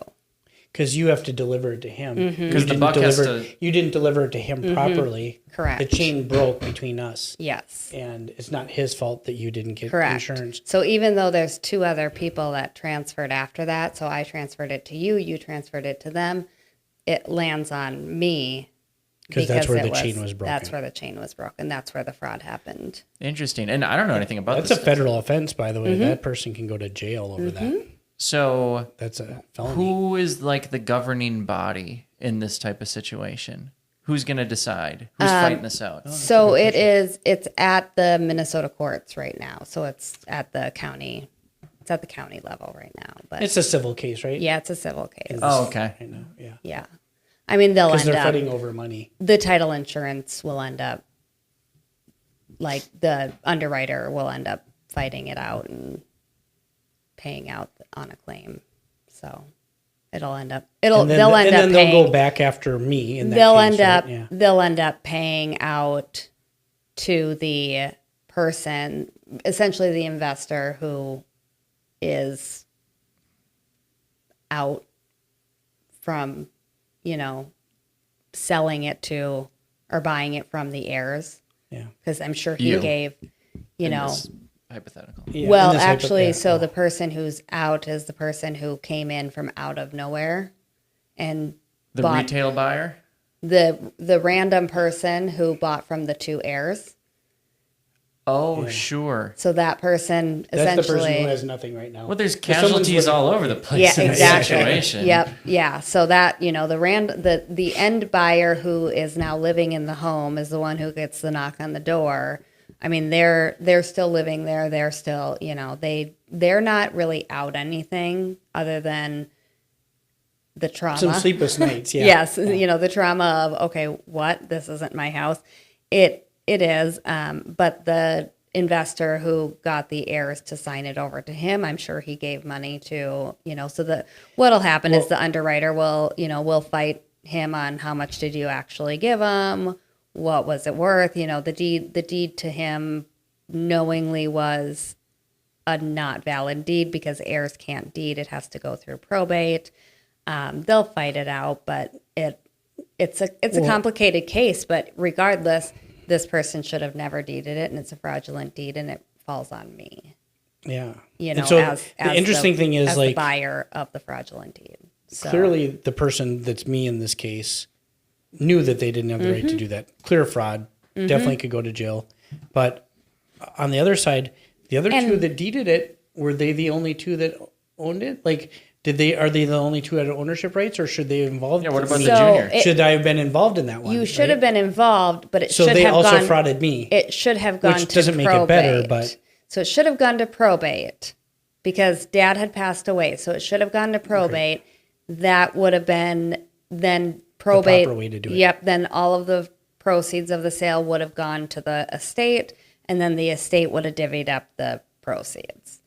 Speaker 3: Because you have to deliver it to him.
Speaker 2: Because the buck has to...
Speaker 3: You didn't deliver it to him properly.
Speaker 4: Correct.
Speaker 3: The chain broke between us.
Speaker 4: Yes.
Speaker 3: And it's not his fault that you didn't get
Speaker 4: Correct.
Speaker 3: insurance.
Speaker 4: So even though there's 2 other people that transferred after that, so I transferred it to you, you transferred it to them, it lands on me.
Speaker 3: Because that's where the chain was broken.
Speaker 4: That's where the chain was broken. That's where the fraud happened.
Speaker 2: Interesting. And I don't know anything about
Speaker 3: That's
Speaker 2: this
Speaker 3: a federal offense, by the way. That person can go to jail over that.
Speaker 2: So
Speaker 3: That's a felony.
Speaker 2: who is like the governing body in this type of situation? Who's going to decide? Who's fighting this out?
Speaker 4: So it's at the Minnesota courts right now. So it's at the county level right now. But
Speaker 3: It's a civil case, right?
Speaker 4: yeah, it's a civil case.
Speaker 2: Oh, okay.
Speaker 3: I know, yeah.
Speaker 4: Yeah. I mean, they'll
Speaker 3: Because
Speaker 4: end
Speaker 3: they're
Speaker 4: up,
Speaker 3: fighting over money.
Speaker 4: the title insurance will end up, like the underwriter will end up fighting it out and paying out on a claim. So it'll end up,
Speaker 3: And then,
Speaker 4: they'll end
Speaker 3: and
Speaker 4: up
Speaker 3: then
Speaker 4: paying.
Speaker 3: they'll go back after me in that
Speaker 4: They'll
Speaker 3: case,
Speaker 4: end up,
Speaker 3: right? Yeah.
Speaker 4: they'll end up paying out to the person, essentially the investor who is out from, selling it to or buying it from the heirs.
Speaker 3: Yeah.
Speaker 4: Because I'm sure he
Speaker 2: You.
Speaker 4: gave,
Speaker 2: In this hypothetical.
Speaker 3: Yeah,
Speaker 4: well,
Speaker 3: in this hypo-
Speaker 4: actually,
Speaker 3: yeah,
Speaker 4: so
Speaker 3: yeah.
Speaker 4: the person who's out is the person who came in from out of nowhere and
Speaker 2: The
Speaker 4: bought
Speaker 2: retail buyer?
Speaker 4: the random person who bought from the 2 heirs.
Speaker 2: Oh, sure.
Speaker 4: So that person
Speaker 3: That's the
Speaker 4: essentially.
Speaker 3: person who has nothing right now.
Speaker 2: Well, there's
Speaker 3: If someone's
Speaker 2: casualties
Speaker 3: looking-
Speaker 2: all over the place
Speaker 4: Yeah,
Speaker 2: in this
Speaker 4: exactly.
Speaker 2: situation.
Speaker 4: Yep. Yeah. So that, the end buyer who is now living in the home is the one who gets the knock on the door. I mean, they're still living there. They're still, they're not really out anything other than the trauma.
Speaker 3: Some sleepless nights, yeah.
Speaker 4: Yes. The trauma of, okay, what? This isn't my house. It is. But the investor who got the heirs to sign it over to him, I'm sure he gave money to, so what'll happen is the underwriter will fight him on how much did you actually give him? What was it worth? The deed to him knowingly was a not valid deed because heirs can't deed. It has to go through probate. They'll fight it out, but it's a complicated case. But regardless, this person should have never deeded it, and it's a fraudulent deed, and it falls on me.
Speaker 3: Yeah.
Speaker 4: And
Speaker 3: so
Speaker 4: as
Speaker 3: the interesting thing is,
Speaker 4: as
Speaker 3: like,
Speaker 4: the buyer of the fraudulent deed. So,
Speaker 3: clearly the person that's me in this case knew that they didn't have the right to do that. Clear fraud. Definitely could go to jail. But on the other side, the other 2 that deeded it were they the only two that owned it? Like, are they the only two that had ownership rights, or should they have involved?
Speaker 2: Yeah, what about
Speaker 3: me?
Speaker 2: the junior?
Speaker 3: Should I have been involved in that one?
Speaker 4: You should have been involved, but
Speaker 3: So they also frauded me.
Speaker 4: It should have gone
Speaker 3: Which
Speaker 4: to
Speaker 3: doesn't make it better, but
Speaker 4: so it should have gone to probate because Dad had passed away. So it should have gone to probate. Okay. That would have been then probate.
Speaker 3: The proper way to do it.
Speaker 4: Yep. Then all of the proceeds of the sale would have gone to the estate, and then the estate would have divvied up the proceeds.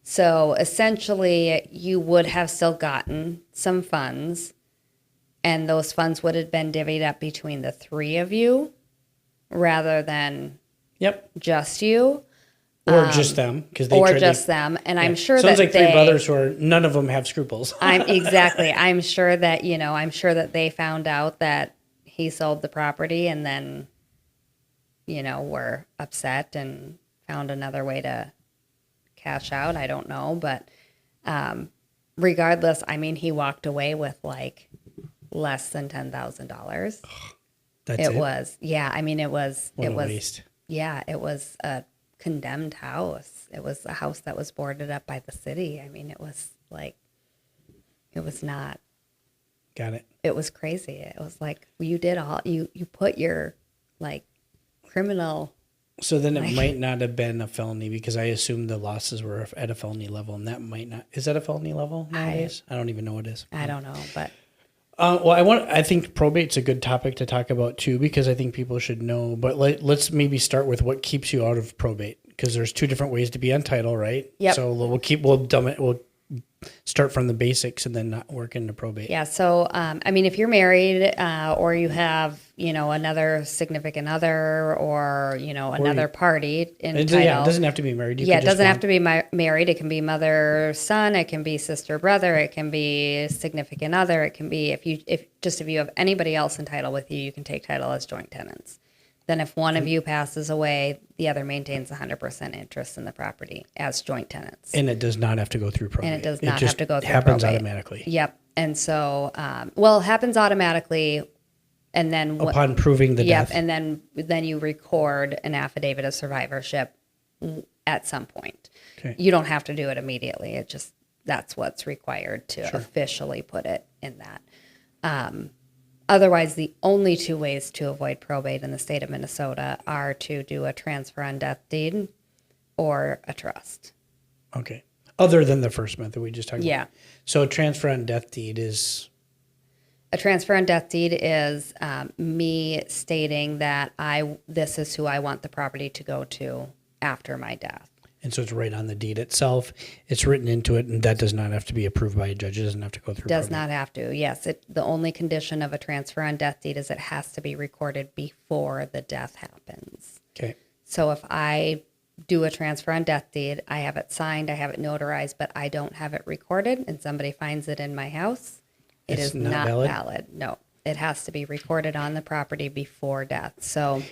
Speaker 4: So essentially, you would have still gotten some funds, and those funds would have been divvied up between the three of you rather than just you.
Speaker 3: Or just them.
Speaker 4: Them. And I'm sure
Speaker 3: sounds like three brothers who none of them have scruples.
Speaker 4: I'm sure that they found out that he sold the property and then, were upset and found another way to cash out. I don't know, but regardless, he walked away with like less than $10,000.
Speaker 3: It
Speaker 4: was,
Speaker 3: What a waste.
Speaker 4: It was a condemned house. It was a house that was boarded up by the city. It was like, it was not.
Speaker 3: Got it.
Speaker 4: It was crazy. It was like you put your like criminal.
Speaker 3: So then it might not have been a felony because I assume the losses were at a felony level, and that might not. Is that a felony level nowadays? I don't even know what it is.
Speaker 4: I don't know, but.
Speaker 3: I think probate's a good topic to talk about too, because I think people should know, but let's maybe start with what keeps you out of probate, because there's two different ways to be on title, right?
Speaker 4: Yep.
Speaker 3: So we'll start from the basics and then not work into probate.
Speaker 4: Yeah. So, if you're married, or you have, another significant other or, another party in title.
Speaker 3: Yeah, it doesn't have to be married.
Speaker 4: It doesn't have to be married. It can be mother, son. It can be sister, brother. It can be significant other. It can be, if you have anybody else in title with you, you can take title as joint tenants. Then if one of you passes away, the other maintains 100% interest in the property as joint tenants.
Speaker 3: And it does not have to go through probate.
Speaker 4: And it does not have to go through
Speaker 3: happens
Speaker 4: probate.
Speaker 3: Automatically.
Speaker 4: Yep. And so, it happens automatically. And then
Speaker 3: upon proving the death.
Speaker 4: And then you record an affidavit of survivorship at some point.
Speaker 3: Okay.
Speaker 4: You don't have to do it immediately. That's what's required to officially put it in that. Otherwise, the only two ways to avoid probate in the state of Minnesota are to do a transfer on death deed or a trust.
Speaker 3: Okay. Other than the first method we just talked about.
Speaker 4: Yeah.
Speaker 3: So a transfer on death deed is?
Speaker 4: A transfer on death deed is me stating that this is who I want the property to go to after my death.
Speaker 3: And so it's right on the deed itself. It's written into it, and that does not have to be approved by a judge. It doesn't have to go through.
Speaker 4: Does not have to. Yes, the only condition of a transfer on death deed is it has to be recorded before the death happens.
Speaker 3: Okay.
Speaker 4: So if I do a transfer on death deed, I have it signed, I have it notarized, but I don't have it recorded, and somebody finds it in my house, it is not valid. No, it has to be recorded on the property before death. So.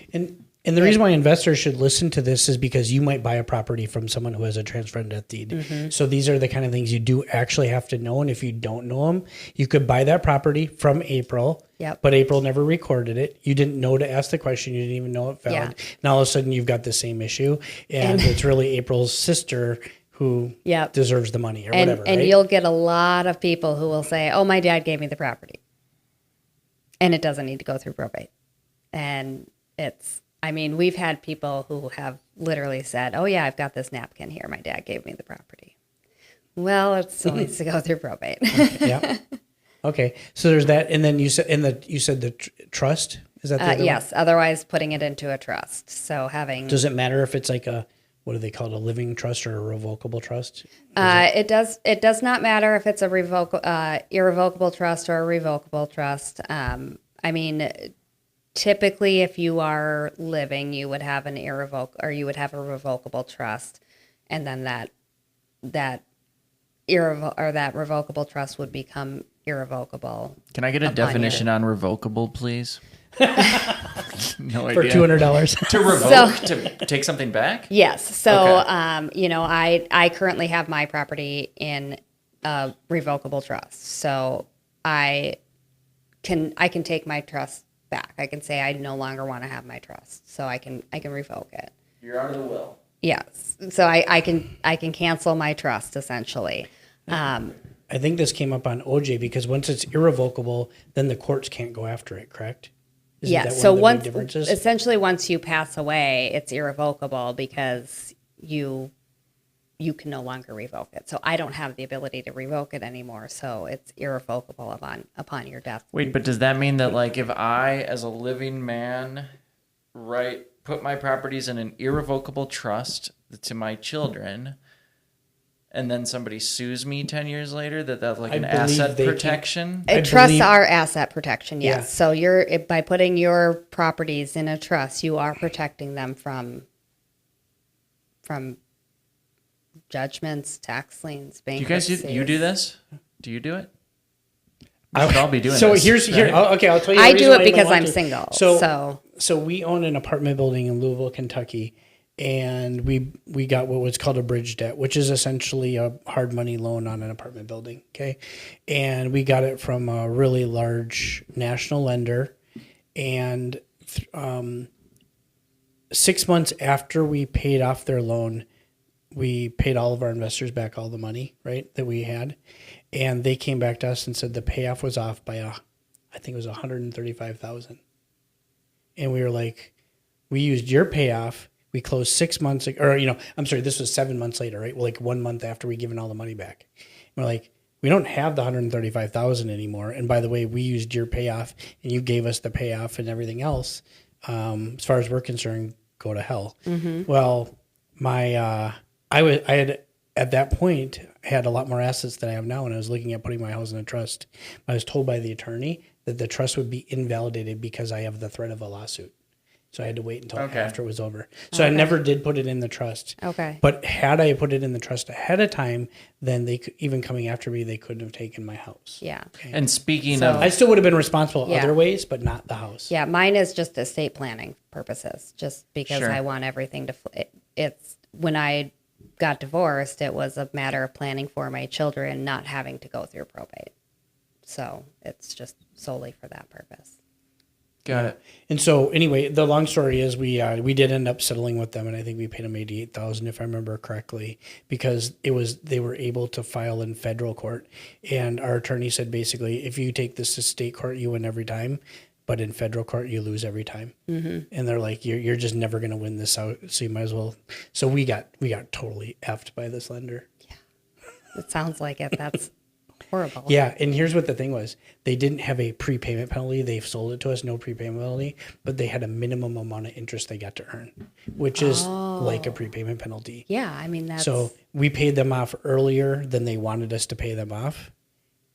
Speaker 3: And the reason why investors should listen to this is because you might buy a property from someone who has a transfer on death deed. Mm-hmm. So these are the kind of things you do actually have to know. And if you don't know them, you could buy that property from April, but April never recorded it. You didn't know to ask the question. You didn't even know it valid. Yeah. Now all of a sudden you've got the same issue, and it's really April's sister who deserves the money or whatever.
Speaker 4: And
Speaker 3: right?
Speaker 4: You'll get a lot of people who will say, "Oh, my dad gave me the property," and it doesn't need to go through probate. And we've had people who have literally said, "Oh yeah, I've got this napkin here. My dad gave me the property." Well, it still needs to go through probate.
Speaker 3: Okay, yeah. Okay. So there's that, and then you said the trust. Is that the other
Speaker 4: yes? One? Otherwise, putting it into a trust. So having.
Speaker 3: Does it matter if it's like what do they call it, a living trust or a revocable trust?
Speaker 4: It does. It does not matter if it's a irrevocable trust or a revocable trust. Typically, if you are living, you would have you would have a revocable trust, and then that revocable trust would become irrevocable.
Speaker 2: Can I get a definition on revocable, please? No idea.
Speaker 3: For $200
Speaker 2: to revoke, to take something back?
Speaker 4: Yes. So,
Speaker 2: okay.
Speaker 4: I currently have my property in a revocable trust. So I can take my trust back. I can say I no longer want to have my trust, so I can revoke it.
Speaker 2: You're out of the will.
Speaker 4: Yes. So I can cancel my trust essentially.
Speaker 3: I think this came up on OJ because once it's irrevocable, then the courts can't go after it, correct? Isn't that
Speaker 4: So
Speaker 3: one of the big differences?
Speaker 4: essentially once you pass away, it's irrevocable because you can no longer revoke it. So I don't have the ability to revoke it anymore. So it's irrevocable upon your death.
Speaker 2: Wait, but does that mean that like if I, as a living man, put my properties in an irrevocable trust to my children, and then somebody sues me 10 years later, that's like an asset protection?
Speaker 4: Trusts are asset protection, yes.
Speaker 3: Yeah.
Speaker 4: So by putting your properties in a trust, you are protecting them from judgments, tax liens, bankruptcies.
Speaker 2: You do this? Do you do it? We should all be doing
Speaker 3: so
Speaker 2: this.
Speaker 3: Okay, I'll tell you.
Speaker 4: I
Speaker 3: the
Speaker 4: do
Speaker 3: reason
Speaker 4: it
Speaker 3: why
Speaker 4: because
Speaker 3: might
Speaker 4: I'm
Speaker 3: want to.
Speaker 4: single.
Speaker 3: So we own an apartment building in Louisville, Kentucky, and we got what was called a bridge debt, which is essentially a hard money loan on an apartment building. Okay, and we got it from a really large national lender, and 6 months after we paid off their loan, we paid all of our investors back all the money, right, that we had. And they came back to us and said the payoff was off by I think it was $135,000. And we were like, we used your payoff. We closed 6 months, this was 7 months later, right? Well, like 1 month after we given all the money back. And we're like, we don't have the $135,000 anymore. And by the way, we used your payoff and you gave us the payoff and everything else. As far as we're concerned, go to hell. Mm-hmm. Well, I had at that point had a lot more assets than I have now, and I was looking at putting my house in a trust. I was told by the attorney that the trust would be invalidated because I have the threat of a lawsuit. So I had to wait until after it was over. So I never did put it in the trust.
Speaker 4: Okay.
Speaker 3: But had I put it in the trust ahead of time, then they could, even coming after me, they couldn't have taken my house.
Speaker 4: Yeah.
Speaker 3: Okay.
Speaker 2: And speaking of...
Speaker 3: I still would have been responsible other ways, but not the house.
Speaker 4: Yeah, mine is just estate planning purposes, just because
Speaker 2: Sure.
Speaker 4: I want everything to... It's when I got divorced, it was a matter of planning for my children, not having to go through probate. So it's just solely for that purpose.
Speaker 2: Got it.
Speaker 3: And so anyway, the long story is we did end up settling with them, and I think we paid them $88,000 if I remember correctly, because they were able to file in federal court, and our attorney said basically if you take this to state court you win every time, but in federal court you lose every time. Mm-hmm. And they're like you're just never going to win this out, so you might as well. So we got totally effed by this lender.
Speaker 4: Yeah, it sounds like it. That's horrible.
Speaker 3: Yeah, and here's what the thing was. They didn't have a prepayment penalty. They've sold it to us, no prepayment penalty, but they had a minimum amount of interest they got to earn, which is like a prepayment penalty.
Speaker 4: Yeah, I mean, that's...
Speaker 3: So we paid them off earlier than they wanted us to pay them off,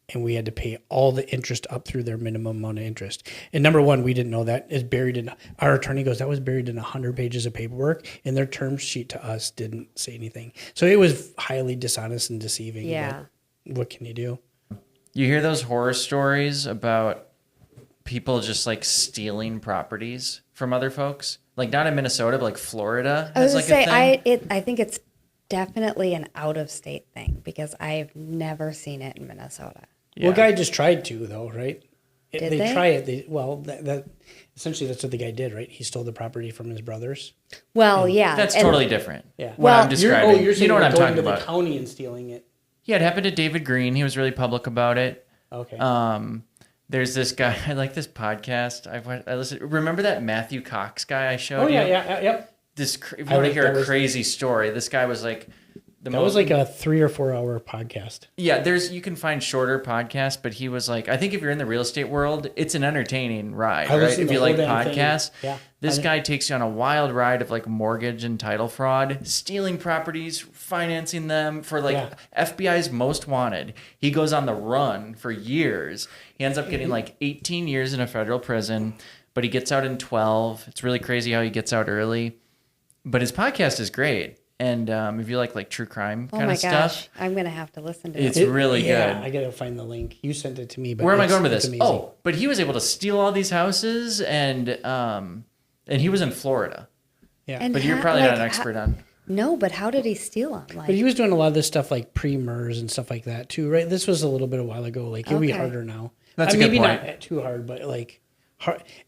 Speaker 3: and we had to pay all the interest up through their minimum amount of interest. And number one, we didn't know that. It's buried in... Our attorney goes, that was buried in 100 pages of paperwork, and their term sheet to us didn't say anything. So it was highly dishonest and deceiving.
Speaker 4: Yeah.
Speaker 3: But what can you do?
Speaker 2: You hear those horror stories about people just like stealing properties from other folks? Like not in Minnesota, but like Florida
Speaker 4: I was
Speaker 2: has
Speaker 4: going
Speaker 2: like
Speaker 4: to
Speaker 2: a
Speaker 4: say,
Speaker 2: thing.
Speaker 4: I think it's definitely an out-of-state thing because I've never seen it in Minnesota.
Speaker 2: Yeah.
Speaker 3: Well, guy just tried to, though, right?
Speaker 4: Did
Speaker 3: they
Speaker 4: they?
Speaker 3: try it. That essentially that's what the guy did, right? He stole the property from his brothers.
Speaker 4: Well, yeah.
Speaker 2: That's
Speaker 4: and-
Speaker 2: totally different.
Speaker 3: Yeah.
Speaker 2: What I'm
Speaker 4: Well,
Speaker 2: describing.
Speaker 3: You're saying
Speaker 2: you know what I'm
Speaker 3: going
Speaker 2: talking
Speaker 3: to
Speaker 2: about.
Speaker 3: the county and stealing it.
Speaker 2: Yeah, it happened to David Green. He was really public about it.
Speaker 3: Okay.
Speaker 2: There's this guy. I like this podcast. I listened. Remember that Matthew Cox guy I showed you?
Speaker 3: Yep.
Speaker 2: If you want to hear a crazy story, this guy was like
Speaker 3: That was like a 3 or 4 hour podcast.
Speaker 2: Yeah, you can find shorter podcasts, but he was like, I think if you're in the real estate world, it's an entertaining ride, right? If you like podcasts, this guy takes you on a wild ride of like mortgage and title fraud, stealing properties, financing them for like FBI's most wanted. He goes on the run for years. He ends up getting like 18 years in a federal prison, but he gets out in 12. It's really crazy how he gets out early, but his podcast is great. And if you like true crime kind of stuff,
Speaker 4: I'm going to have to listen to
Speaker 2: it's
Speaker 4: it.
Speaker 2: really good.
Speaker 3: I got to find the link. You sent it to me. But
Speaker 2: where am I going with this?
Speaker 3: Amazing.
Speaker 2: Oh, but he was able to steal all these houses, and he was in Florida.
Speaker 3: Yeah.
Speaker 4: And
Speaker 2: But you're probably not an expert on.
Speaker 4: No, but how did he steal them?
Speaker 3: But he was doing a lot of this stuff like pre-MERS and stuff like that too, right? This was a little bit a while ago. Like it'll be harder now.
Speaker 2: That's a
Speaker 3: maybe
Speaker 2: good point.
Speaker 3: not too hard, but like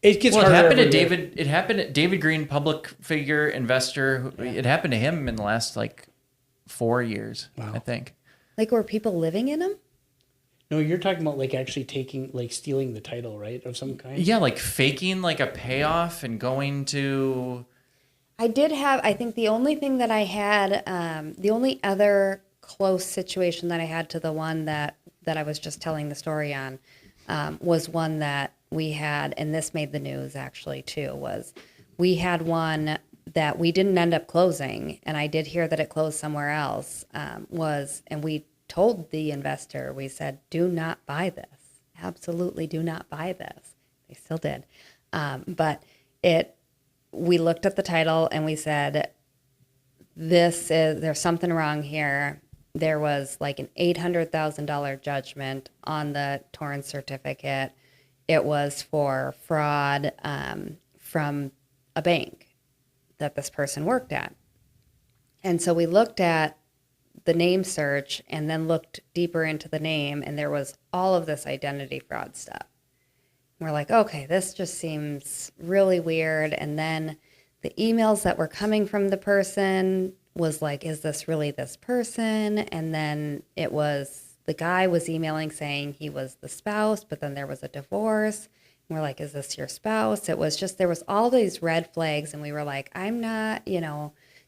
Speaker 3: it gets
Speaker 2: Well, it
Speaker 3: harder.
Speaker 2: happened to
Speaker 3: every year.
Speaker 2: David. It happened to David Green, public figure, investor. It happened to him in the last 4 years,
Speaker 3: Wow.
Speaker 2: I think.
Speaker 4: Like, were people living in them?
Speaker 3: No, you're talking about actually stealing the title, right, of some kind.
Speaker 2: Yeah, faking a payoff and going to.
Speaker 4: I did have, I think the only thing that I had, the only other close situation that I had to the one that I was just telling the story on, was one that we had, and this made the news actually too, was we had one that we didn't end up closing, and I did hear that it closed somewhere else, and we told the investor, we said, do not buy this. Absolutely do not buy this. They still did. But we looked at the title and we said, there's something wrong here. There was an $800,000 judgment on the torn certificate. It was for fraud from a bank that this person worked at. And so we looked at the name search and then looked deeper into the name, and there was all of this identity fraud stuff. We're like, okay, this just seems really weird. And then the emails that were coming from the person was like, is this really this person? And then the guy was emailing saying he was the spouse, but then there was a divorce. And we're like, is this your spouse? It was just, there was all these red flags, and we were like, I'm not,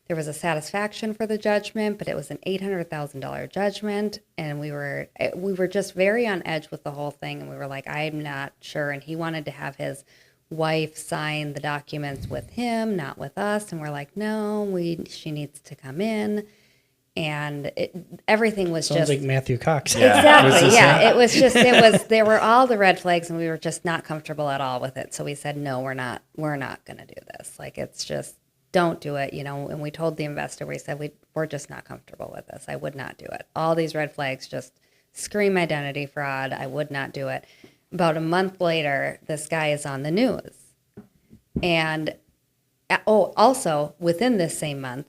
Speaker 4: there was a satisfaction for the judgment, but it was an $800,000 judgment. And we were just very on edge with the whole thing. And we were like, I'm not sure. And he wanted to have his wife sign the documents with him, not with us. And we're like, no, she needs to come in. And everything was
Speaker 3: Sounds like Matthew Cox.
Speaker 2: Yeah.
Speaker 4: Exactly. Yeah. It was there were all the red flags, and we were just not comfortable at all with it. So we said, no, we're not going to do this. It's just, don't do it, and we told the investor, we said, we're just not comfortable with this. I would not do it. All these red flags just scream identity fraud. I would not do it. About a month later, this guy is on the news. And, also within this same month,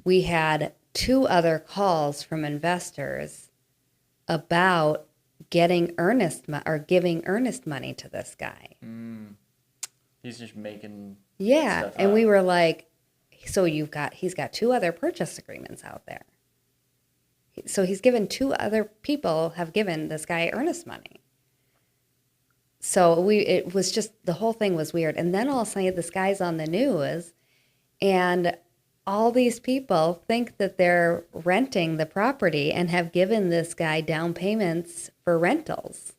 Speaker 4: we had 2 other calls from investors about getting giving earnest money to this guy.
Speaker 2: He's just making.
Speaker 4: Yeah.
Speaker 2: Stuff
Speaker 4: And
Speaker 2: up.
Speaker 4: we were like, so he's got 2 other purchase agreements out there. So he's given 2 other people have given this guy earnest money. So it was just, the whole thing was weird. And then all of a sudden this guy's on the news, and all these people think that they're renting the property and have given this guy down payments for rentals.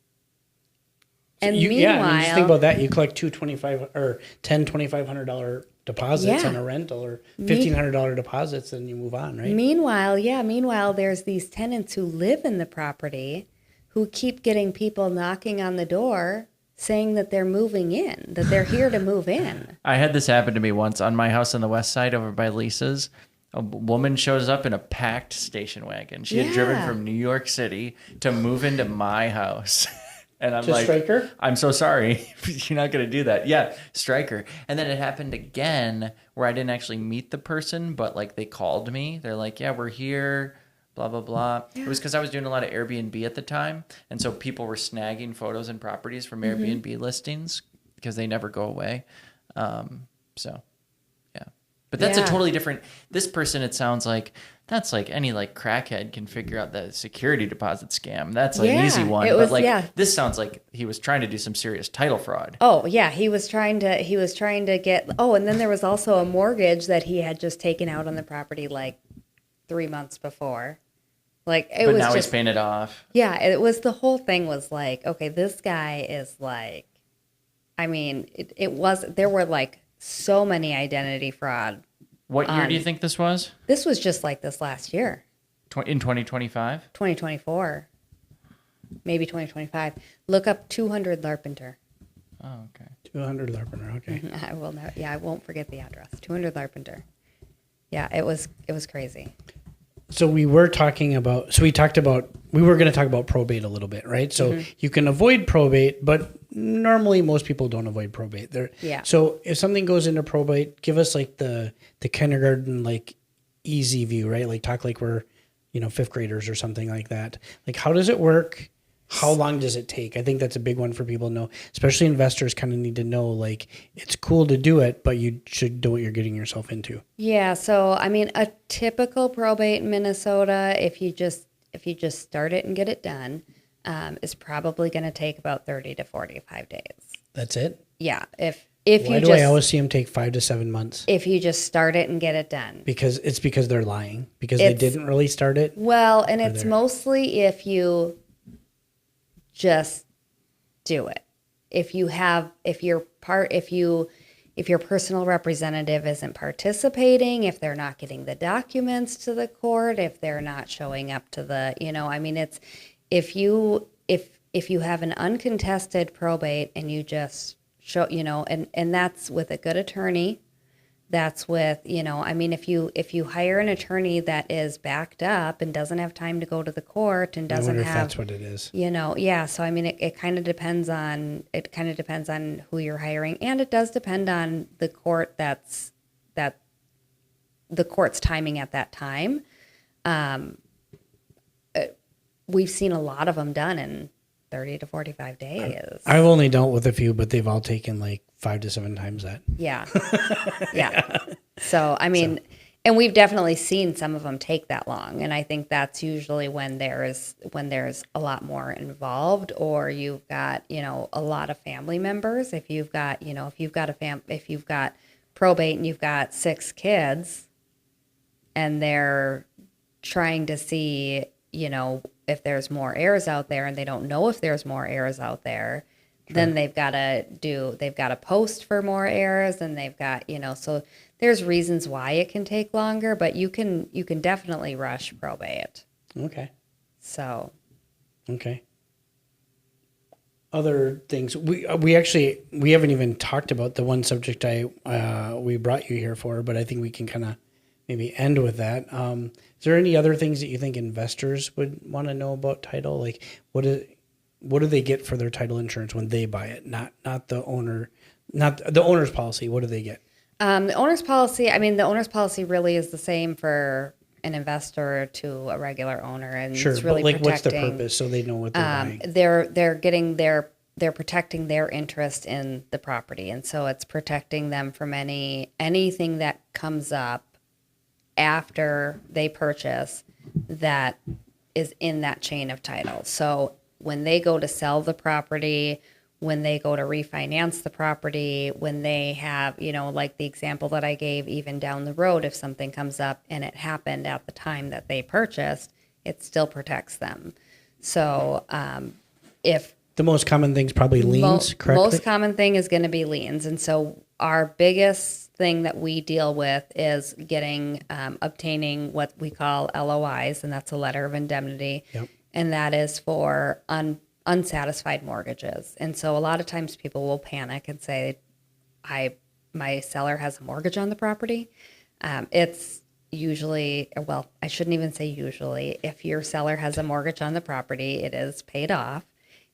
Speaker 4: And meanwhile,
Speaker 3: just think about that. You collect $225 or $2,500 deposits on a rental, or $1,500 deposits, and you move on, right?
Speaker 4: Meanwhile, there's these tenants who live in the property who keep getting people knocking on the door saying that they're moving in, that they're here to move in.
Speaker 2: I had this happen to me once on my house on the west side over by Lisa's. A woman shows up in a packed station wagon. She had driven from New York City to move into my house. And I'm like,
Speaker 3: Stryker?
Speaker 2: I'm so sorry. You're not going to do that. Yeah, Stryker. And then it happened again where I didn't actually meet the person, but they called me. They're like, yeah, we're here, blah, blah, blah. Yeah. It was because I was doing a lot of Airbnb at the time. And so people were snagging photos and properties from Airbnb listings because they never go away. So, yeah. But that's a totally different, this person, it sounds like, that's any crackhead can figure out the security deposit scam. That's an easy one. This sounds like he was trying to do some serious title fraud.
Speaker 4: Oh yeah, he was trying to get. Oh, and then there was also a mortgage that he had just taken out on the property 3 months before. But now he's paying it off. Yeah, it was, the whole thing was okay, this guy is there were so many identity fraud.
Speaker 2: What year do you think this was?
Speaker 4: This was just this last year.
Speaker 2: In 2025?
Speaker 4: 2024. Maybe 2025. Look up 200 Larpenter.
Speaker 2: Oh, okay.
Speaker 3: 200 Larpenter, okay.
Speaker 4: I will know. Yeah, I won't forget the address. 200 Larpenter. Yeah, it was crazy.
Speaker 3: So we were talking about, we were going to talk about probate a little bit, right? So you can avoid probate, but normally most people don't avoid probate. So if something goes into probate, give us the kindergarten, easy view, right? Talk we're, 5th graders or something like that. How does it work? How long does it take? I think that's a big one for people to know, especially investors kind of need to know, like, it's cool to do it, but you should know what you're getting yourself into.
Speaker 4: Yeah. So, I mean, a typical probate in Minnesota, if you just start it and get it done, is probably going to take about 30 to 45 days.
Speaker 3: That's it?
Speaker 4: Yeah. If
Speaker 3: Why
Speaker 4: you
Speaker 3: do
Speaker 4: just,
Speaker 3: I always see them take 5 to 7 months?
Speaker 4: if you just start it and get it done.
Speaker 3: Because they're lying. Because they
Speaker 4: It's-
Speaker 3: didn't really start it.
Speaker 4: Well, and it's
Speaker 3: there.
Speaker 4: mostly if you just do it. If your personal representative isn't participating, if they're not getting the documents to the court, if they're not showing up to the, I mean, it's if you have an uncontested probate and you just show, and that's with a good attorney. That's with, I mean, if you hire an attorney that is backed up and doesn't have time to go to the court and
Speaker 3: I
Speaker 4: doesn't
Speaker 3: wonder if
Speaker 4: have,
Speaker 3: that's what it is.
Speaker 4: yeah. So I mean, it kind of depends on who you're hiring, and it does depend on the court the court's timing at that time. We've seen a lot of them done in 30 to 45 days.
Speaker 3: I've only dealt with a few, but they've all taken like 5 to 7 times that.
Speaker 4: Yeah. Yeah. So, I mean, and we've definitely seen some of them take that long. And I think that's usually when there's a lot more involved, or you've got, a lot of family members. If you've got, if you've got probate and you've got 6 kids and they're trying to see, if there's more heirs out there and they don't know if there's more heirs out there, then they've got to post for more heirs, and they've got, so there's reasons why it can take longer, but you can definitely rush probate.
Speaker 3: Okay.
Speaker 4: So.
Speaker 3: Okay. Other things we haven't even talked about the one subject we brought you here for, but I think we can kind of maybe end with that. Is there any other things that you think investors would want to know about title? Like what do they get for their title insurance when they buy it? Not the owner, not the owner's policy. What do they get?
Speaker 4: The owner's policy, I mean, the owner's policy really is the same for an investor to a regular owner, and
Speaker 3: Sure,
Speaker 4: it's really
Speaker 3: but like, what's the
Speaker 4: protecting.
Speaker 3: purpose so they know what they're buying?
Speaker 4: They're protecting their interest in the property, and so it's protecting them from anything that comes up after they purchase that is in that chain of title. So when they go to sell the property, when they go to refinance the property, when they have, like the example that I gave, even down the road, if something comes up and it happened at the time that they purchased, it still protects them. So if
Speaker 3: The most common thing's probably liens, correct?
Speaker 4: most common thing is going to be liens. And so our biggest thing that we deal with is obtaining what we call LOIs, and that's a letter of indemnity.
Speaker 3: Yep.
Speaker 4: And that is for unsatisfied mortgages. And so a lot of times people will panic and say, my seller has a mortgage on the property. It's usually, well, I shouldn't even say usually. If your seller has a mortgage on the property, it is paid off.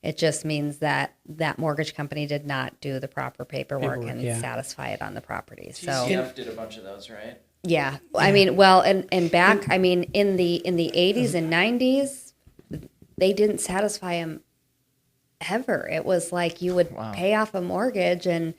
Speaker 4: It just means that that mortgage company did not do the proper paperwork and satisfy it on the property. So
Speaker 2: TCF did a bunch of those, right?
Speaker 4: yeah, I mean, well, and back, I mean, in the 80s and 90s, they didn't satisfy them ever. It was like you would pay off a mortgage, and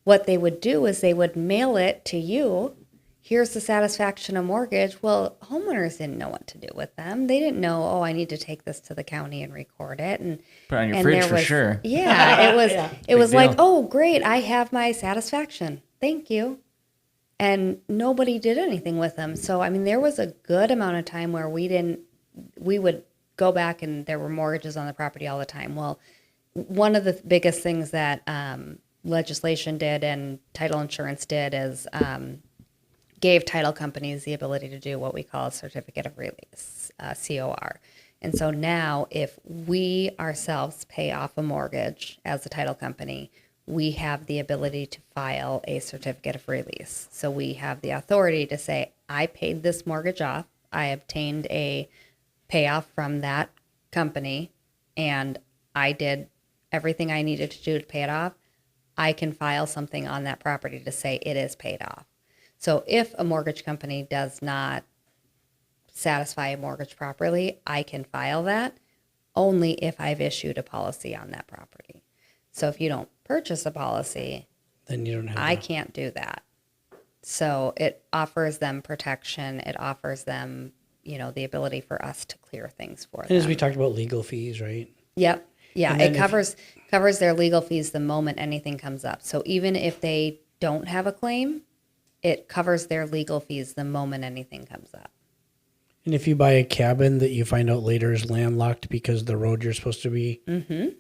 Speaker 4: what they would do is they would mail it to you. Here's the satisfaction of mortgage. Well, homeowners didn't know what to do with them. They didn't know, I need to take this to the county and record it. And
Speaker 2: put it on your fridge for sure.
Speaker 4: Yeah, it was it was
Speaker 2: deal.
Speaker 4: like, oh, great, I have my satisfaction. Thank you. And nobody did anything with them. So, I mean, there was a good amount of time where we would go back and there were mortgages on the property all the time. Well, one of the biggest things that legislation did and title insurance did is gave title companies the ability to do what we call a certificate of release, COR. And so now if we ourselves pay off a mortgage as a title company, we have the ability to file a certificate of release. So we have the authority to say, I paid this mortgage off, I obtained a payoff from that company, and I did everything I needed to do to pay it off. I can file something on that property to say it is paid off. So if a mortgage company does not satisfy a mortgage properly, I can file that. only if I've issued a policy on that property. So if you don't purchase a policy,
Speaker 3: Then you don't have.
Speaker 4: I can't do that. So it offers them protection. It offers them, the ability for us to clear things for
Speaker 3: And
Speaker 4: them.
Speaker 3: as we talked about legal fees, right?
Speaker 4: Yep. Yeah,
Speaker 3: And then
Speaker 4: it covers their legal fees the moment anything comes up. So even if they don't have a claim, it covers their legal fees the moment anything comes up.
Speaker 3: And if you buy a cabin that you find out later is landlocked because the road you're supposed to be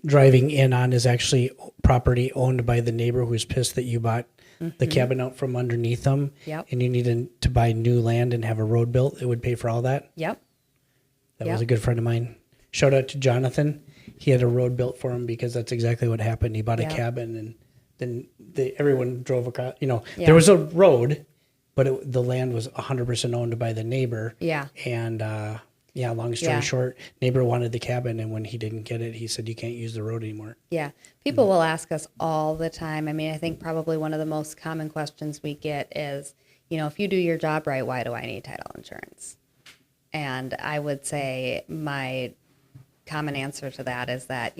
Speaker 3: driving in on is actually property owned by the neighbor who's pissed that you bought the cabin out from underneath them,
Speaker 4: Yep.
Speaker 3: and you need to buy new land and have a road built, it would pay for all that.
Speaker 4: Yep.
Speaker 3: That was a good friend of mine. Shout out to Jonathan. He had a road built for him because that's exactly what happened. He bought a cabin, and then everyone drove across. There was a road, but the land was 100% owned by the neighbor.
Speaker 4: Yeah.
Speaker 3: And long story short, neighbor wanted the cabin, and when he didn't get it, he said, "You can't use the road anymore."
Speaker 4: Yeah. People will ask us all the time. I mean, I think probably one of the most common questions we get is, if you do your job right, why do I need title insurance? And I would say my common answer to that is that,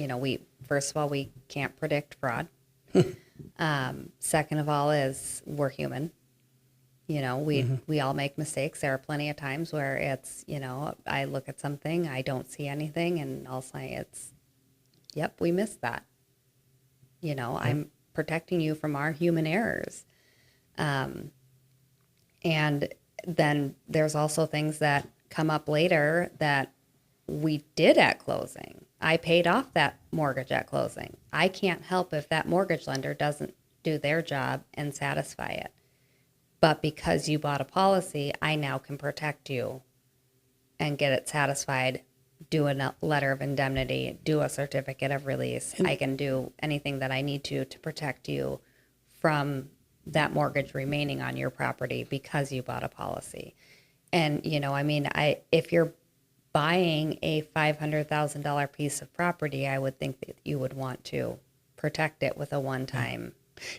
Speaker 4: first of all, we can't predict fraud. Second of all is we're human. We all make mistakes. There are plenty of times where it's, I look at something, I don't see anything, and I'll say it's, yep, we missed that. I'm protecting you from our human errors. And then there's also things that come up later that we did at closing. I paid off that mortgage at closing. I can't help if that mortgage lender doesn't do their job and satisfy it. But because you bought a policy, I now can protect you and get it satisfied, do a letter of indemnity, do a certificate of release. I can do anything that I need to protect you from that mortgage remaining on your property because you bought a policy. And, if you're buying a $500,000 piece of property, I would think that you would want to protect it with a one-time.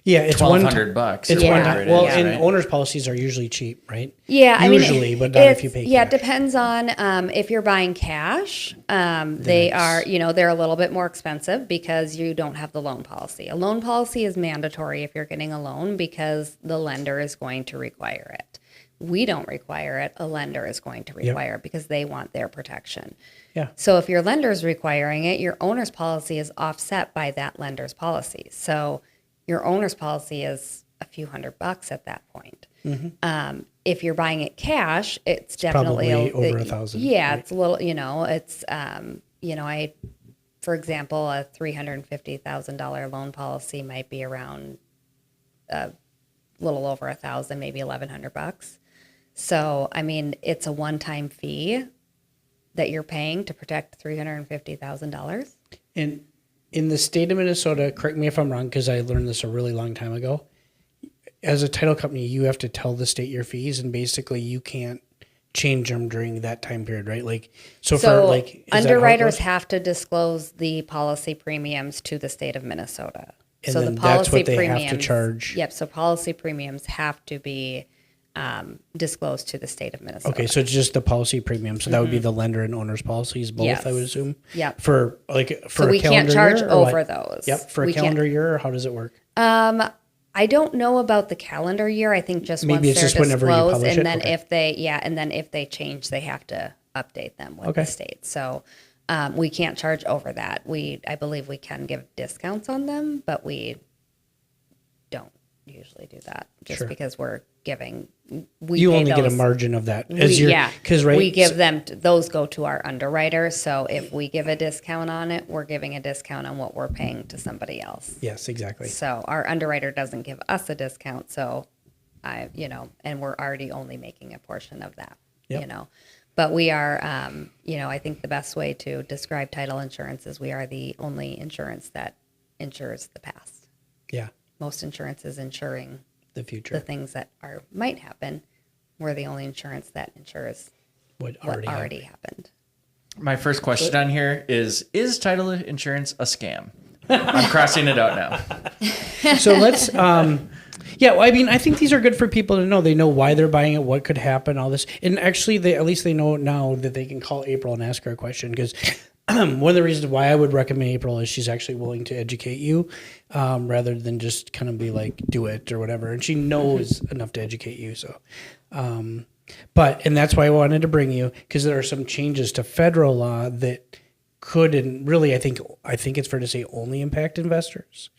Speaker 3: Yeah, it's
Speaker 2: $1,200.
Speaker 3: It's
Speaker 4: Yeah.
Speaker 3: one time. Well,
Speaker 2: Yeah.
Speaker 3: and
Speaker 2: Right.
Speaker 3: owners' policies are usually cheap, right?
Speaker 4: Yeah,
Speaker 3: usually, but not if you pay.
Speaker 4: Yeah, it
Speaker 3: cash.
Speaker 4: depends on if you're buying cash. They are, they're a little bit more expensive because you don't have the loan policy. A loan policy is mandatory if you're getting a loan because the lender is going to require it. We don't require it. A lender is going to require it because they want their protection.
Speaker 3: Yeah.
Speaker 4: So if your lender is requiring it, your owner's policy is offset by that lender's policy. So your owner's policy is a few $100 at that point. If you're buying it cash, it's definitely
Speaker 3: probably over $1,000.
Speaker 4: Yeah,
Speaker 3: right?
Speaker 4: it's a little. It's for example, a $350,000 loan policy might be around a little over $1,000, maybe $1,100. So it's a one-time fee that you're paying to protect $350,000.
Speaker 3: And in the state of Minnesota, correct me if I'm wrong, because I learned this a really long time ago. As a title company, you have to tell the state your fees, and basically you can't change them during that time period, right? So
Speaker 4: underwriters have to disclose the policy premiums to the state of Minnesota.
Speaker 3: And
Speaker 4: so
Speaker 3: then
Speaker 4: the policy
Speaker 3: that's what they
Speaker 4: premiums,
Speaker 3: have to charge.
Speaker 4: Yep. So policy premiums have to be disclosed to the state of Minnesota.
Speaker 3: Okay, so it's just the policy premium. So that would be the lender and owner's policies, both,
Speaker 4: Yes.
Speaker 3: I would assume.
Speaker 4: Yep.
Speaker 3: For
Speaker 4: So
Speaker 3: a
Speaker 4: we can't
Speaker 3: calendar
Speaker 4: charge
Speaker 3: year, or
Speaker 4: over
Speaker 3: what?
Speaker 4: those.
Speaker 3: Yep. For a
Speaker 4: We can't-
Speaker 3: calendar year, or how does it work?
Speaker 4: I don't know about the calendar year. I think just
Speaker 3: Maybe
Speaker 4: once
Speaker 3: it's
Speaker 4: they're
Speaker 3: just whenever you
Speaker 4: disclosed,
Speaker 3: publish
Speaker 4: and
Speaker 3: it?
Speaker 4: then
Speaker 3: Okay.
Speaker 4: if they change, they have to update them with
Speaker 3: Okay.
Speaker 4: the state. So we can't charge over that. I believe we can give discounts on them, but we don't usually do that just
Speaker 3: Sure.
Speaker 4: because we're giving.
Speaker 3: You
Speaker 4: pay
Speaker 3: only get a
Speaker 4: those-
Speaker 3: margin of that.
Speaker 4: because
Speaker 3: right,
Speaker 4: we give them those go to our underwriter. So if we give a discount on it, we're giving a discount on what we're paying to somebody else.
Speaker 3: Yes, exactly.
Speaker 4: So our underwriter doesn't give us a discount. So and we're already only making a portion of that,
Speaker 3: Yep.
Speaker 4: But we are, I think the best way to describe title insurance is we are the only insurance that insures the past.
Speaker 3: Yeah,
Speaker 4: Most insurance is insuring
Speaker 3: the future.
Speaker 4: the things that might happen. We're the only insurance that insures
Speaker 3: What
Speaker 4: what
Speaker 3: already
Speaker 4: already
Speaker 3: happened.
Speaker 4: happened.
Speaker 2: My first question on here is title insurance a scam? I'm crossing it out now.
Speaker 3: So let's, I think these are good for people to know. They know why they're buying it, what could happen, all this. And actually, at least they know now that they can call April and ask her a question, because one of the reasons why I would recommend April is she's actually willing to educate you, rather than just kind of be like, do it or whatever. And she knows enough to educate you. So, and that's why I wanted to bring you, because there are some changes to federal law that could, and really, I think it's fair to say only impact investors.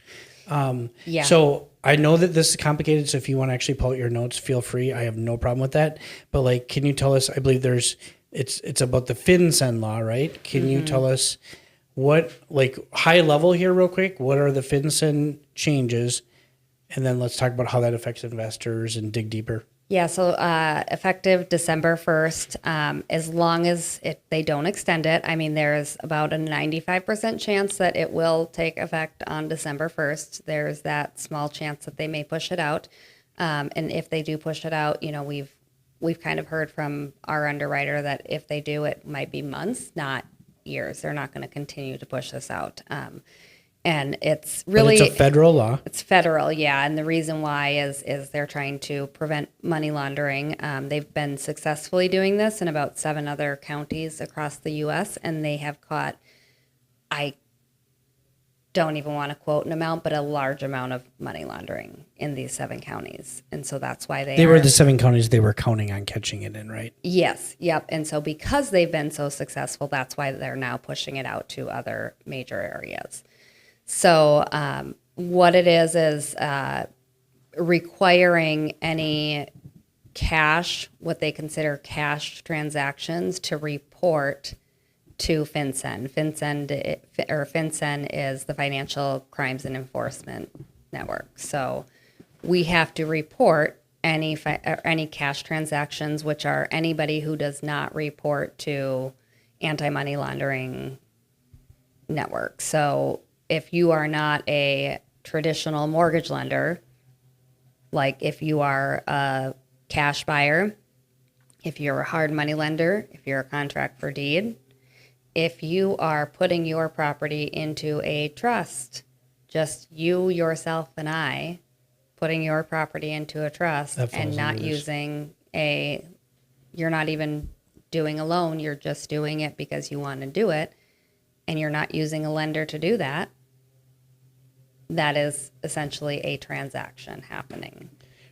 Speaker 4: Yeah.
Speaker 3: So I know that this is complicated. So if you want to actually pull out your notes, feel free. I have no problem with that. But like, can you tell us, I believe it's about the FinCEN law, right? Can you tell us what, like, high level here real quick, what are the FinCEN changes? And then let's talk about how that affects investors and dig deeper.
Speaker 4: Yeah, so effective December 1st, as long as they don't extend it, I mean, there's about a 95% chance that it will take effect on December 1st. There's that small chance that they may push it out. And if they do push it out, you know, we've kind of heard from our underwriter that if they do, it might be months, not years. They're not going to continue to push this out. And it's really...
Speaker 3: But it's a federal law.
Speaker 4: It's federal, yeah. And the reason why is they're trying to prevent money laundering. They've been successfully doing this in about 7 other counties across the U.S., and they have caught, I don't even want to quote an amount, but a large amount of money laundering in these 7 counties. And so that's why they
Speaker 3: were the 7 counties they were counting on catching it in, right?
Speaker 4: Yes, yep. And so because they've been so successful, that's why they're now pushing it out to other major areas. So what it is requiring any cash, what they consider cash transactions, to report to FinCEN. FinCEN is the Financial Crimes and Enforcement Network. So we have to report any cash transactions, which are anybody who does not report to anti-money laundering network. So if you are not a traditional mortgage lender, like if you are a cash buyer, if you're a hard money lender, if you're a contract for deed, if you are putting your property into a trust, just you, yourself, and I, putting your property into a trust and not using you're not even doing a loan, you're just doing it because you want to do it, and you're not using a lender to do that, that is essentially a transaction happening.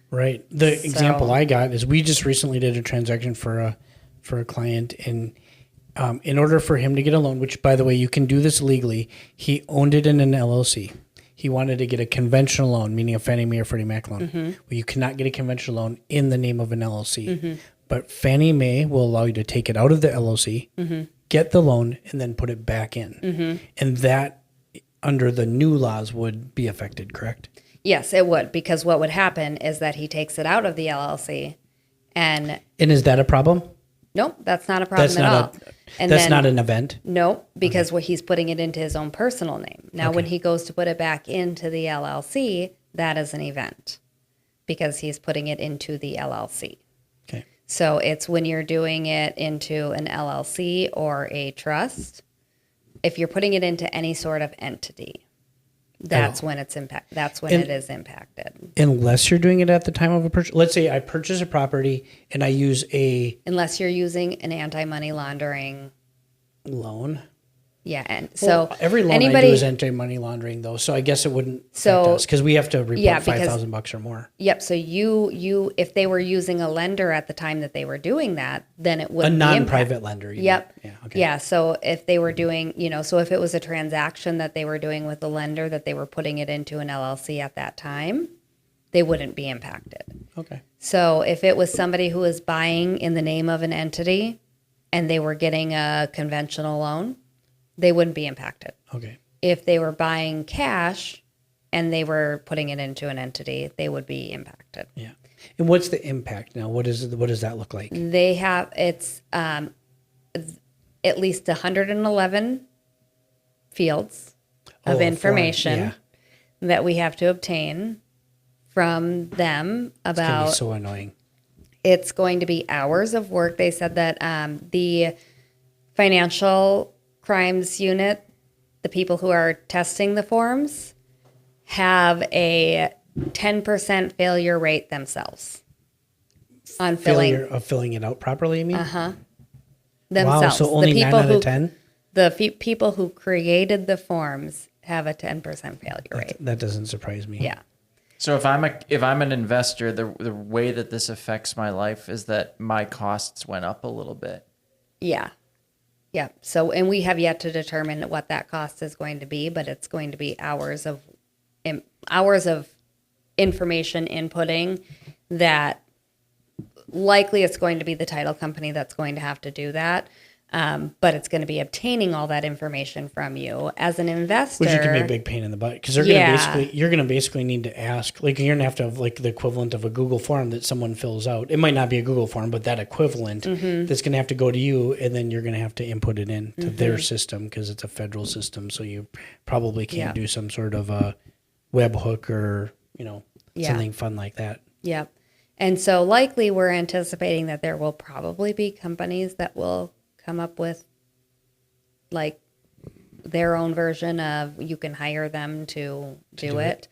Speaker 3: Right. The example I got is we just recently did a transaction for a client, and in order for him to get a loan, which, by the way, you can do this legally, he owned it in an LLC. He wanted to get a conventional loan, meaning a Fannie Mae or Freddie Mac loan. Mm-hmm. Well, you cannot get a conventional loan in the name of an LLC. Mm-hmm. But Fannie Mae will allow you to take it out of the LLC, mm-hmm. get the loan, and then put it back in. Mm-hmm. And that, under the new laws, would be affected, correct?
Speaker 4: Yes, it would, because what would happen is that he takes it out of the LLC, and
Speaker 3: is that a problem?
Speaker 4: Nope, that's not a problem at all.
Speaker 3: That's not an event?
Speaker 4: Nope, because he's putting it into his own personal name. Now, when he goes to put it back into the LLC, that is an event, because he's putting it into the LLC.
Speaker 3: Okay.
Speaker 4: So it's when you're doing it into an LLC or a trust, if you're putting it into any sort of entity, that's when it is impacted.
Speaker 3: Unless you're doing it at the time of a purchase. Let's say I purchase a property and I use
Speaker 4: unless you're using an anti-money laundering
Speaker 3: loan.
Speaker 4: Yeah, and so
Speaker 3: every loan I do is anti-money laundering, though. So I guess it wouldn't affect us because we have to report $5,000 or more.
Speaker 4: Yep. So you, if they were using a lender at the time that they were doing that, then it would
Speaker 3: be a non-private lender.
Speaker 4: Yep. Yeah. Okay. Yeah. So if they were doing, so if it was a transaction that they were doing with the lender that they were putting it into an LLC at that time, they wouldn't be impacted.
Speaker 3: Okay.
Speaker 4: So if it was somebody who was buying in the name of an entity and they were getting a conventional loan, they wouldn't be impacted.
Speaker 3: Okay.
Speaker 4: If they were buying cash and they were putting it into an entity, they would be impacted.
Speaker 3: Yeah. And what's the impact now? What does that look like?
Speaker 4: It's at least 111 fields of information that we have to obtain from them about. It's going to be
Speaker 3: so annoying.
Speaker 4: It's going to be hours of work. They said that the financial crimes unit, the people who are testing the forms, have a 10% failure rate themselves on filling
Speaker 3: it out properly, you mean?
Speaker 4: themselves.
Speaker 3: Wow, so only 9 out of 10?
Speaker 4: people who created the forms have a 10% failure rate.
Speaker 3: That doesn't surprise me.
Speaker 4: Yeah.
Speaker 2: So if I'm an investor, the way that this affects my life is that my costs went up a little bit.
Speaker 4: Yeah. Yeah. So, and we have yet to determine what that cost is going to be, but it's going to be hours of information inputting that likely it's going to be the title company that's going to have to do that. But it's going to be obtaining all that information from you as an investor.
Speaker 3: Which can be a big pain in the butt because you're going to basically need to ask, like you're going to have to have like the equivalent of a Google form that someone fills out. It might not be a Google form, but that equivalent that's going to have to go to you, and then you're going to have to input it into their system because it's a federal system. So you probably can't do some sort of a webhook or something fun like that.
Speaker 4: Yep. And so likely we're anticipating that there will probably be companies that will come up with like their own version of, you can hire them to do it.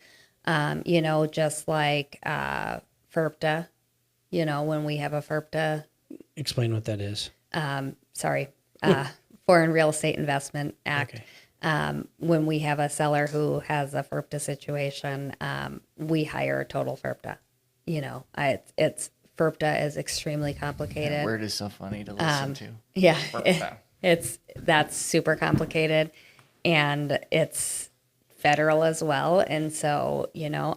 Speaker 4: Just like FERPTA, when we have a FERPTA.
Speaker 3: Explain what that is.
Speaker 4: Foreign Real Estate Investment Act.
Speaker 3: Okay.
Speaker 4: When we have a seller who has a FERPTA situation, we hire a total FERPTA. It's FERPTA is extremely complicated.
Speaker 2: That word is so funny to listen to.
Speaker 4: Yeah, that's super complicated, and it's federal as well. And so,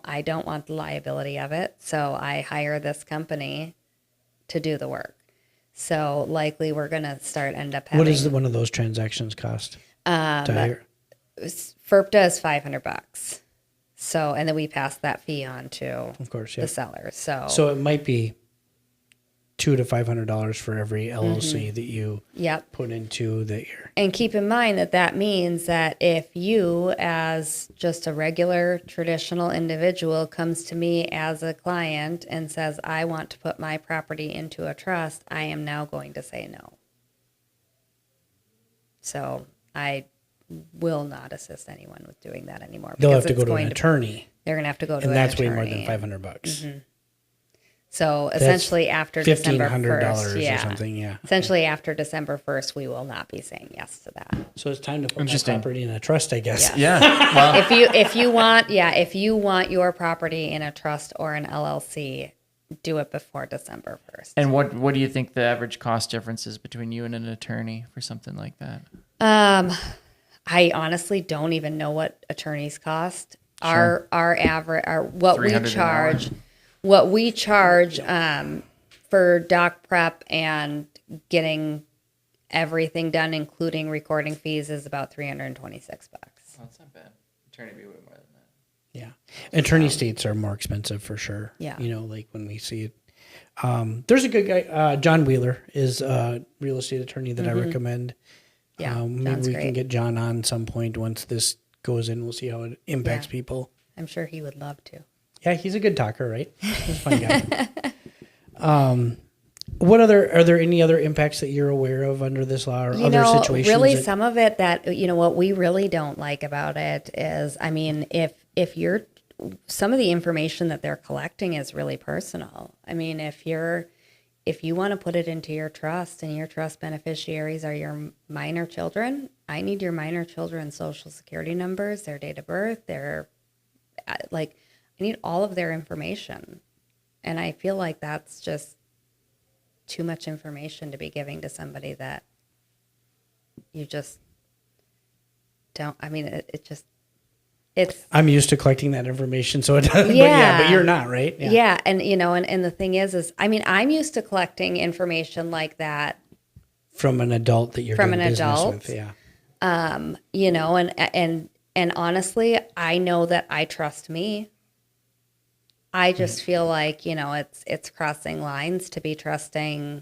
Speaker 4: I don't want the liability of it, so I hire this company to do the work. So likely we're going to end up having.
Speaker 3: What does one of those transactions cost to hire?
Speaker 4: FERPTA is $500. So, and then we pass that fee on to,
Speaker 3: of course,
Speaker 4: the seller.
Speaker 3: So it might be $200 to $500 for every LLC that you put into the year.
Speaker 4: And keep in mind that means that if you, as just a regular traditional individual, comes to me as a client and says, I want to put my property into a trust, I am now going to say no. So I will not assist anyone with doing that anymore.
Speaker 3: They'll have to go to an attorney.
Speaker 4: They're going to have to go to
Speaker 3: an
Speaker 4: attorney.
Speaker 3: And that's way more than $500. Mm-hmm.
Speaker 4: So essentially after December 1st,
Speaker 3: or something,
Speaker 4: Essentially after December 1st, we will not be saying yes to that.
Speaker 3: So it's time to put my property in a trust, I guess.
Speaker 2: Yeah. Well,
Speaker 4: if you want your property in a trust or an LLC, do it before December 1st.
Speaker 2: And what do you think the average cost difference is between you and an attorney for something like that?
Speaker 4: I honestly don't even know what attorneys cost.
Speaker 2: Sure.
Speaker 4: Our average, what we charge for doc prep and getting everything done, including recording fees, is about $326.
Speaker 2: Oh, that's not bad. Attorney be way more than that.
Speaker 3: Yeah, attorney states are more expensive for sure.
Speaker 4: Yeah,
Speaker 3: like when we see it. There's a good guy, John Wheeler, is a real estate attorney that I recommend.
Speaker 4: Yeah,
Speaker 3: maybe we can get John on some point once this goes in. We'll see how it impacts people.
Speaker 4: I'm sure he would love to.
Speaker 3: Yeah, he's a good talker, right? He's a fun guy. Are there any other impacts that you're aware of under this law or other situations?
Speaker 4: Really, some of it that, what we really don't like about it is, if you're, some of the information that they're collecting is really personal. If you want to put it into your trust and your trust beneficiaries are your minor children, I need your minor children's social security numbers, their date of birth, I need all of their information. And I feel like that's just too much information to be giving to somebody that you just don't,
Speaker 3: I'm used to collecting that information, so it does, but you're not, right?
Speaker 4: Yeah. And, and the thing is, I'm used to collecting information like that.
Speaker 3: From an adult that you're doing business with, yeah.
Speaker 4: And honestly, I know that I trust me. I just feel like, it's crossing lines to be trusting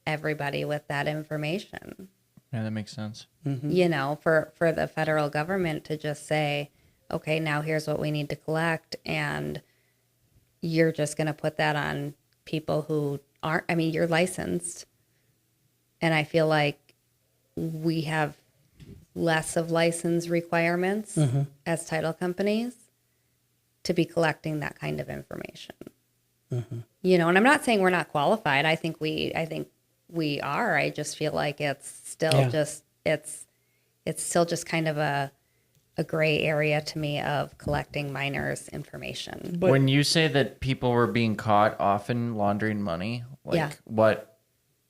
Speaker 4: everybody with that information.
Speaker 2: Yeah, that makes sense.
Speaker 3: Mm-hmm.
Speaker 4: For the federal government to just say, okay, now here's what we need to collect, and you're just going to put that on people who aren't, you're licensed. And I feel like we have less of license requirements as title companies to be collecting that kind of information. And I'm not saying we're not qualified. I think we are. I just feel like it's still it's still just kind of a gray area to me of collecting minors' information.
Speaker 3: But
Speaker 2: when you say that people were being caught often laundering money, like
Speaker 4: Yeah.
Speaker 2: what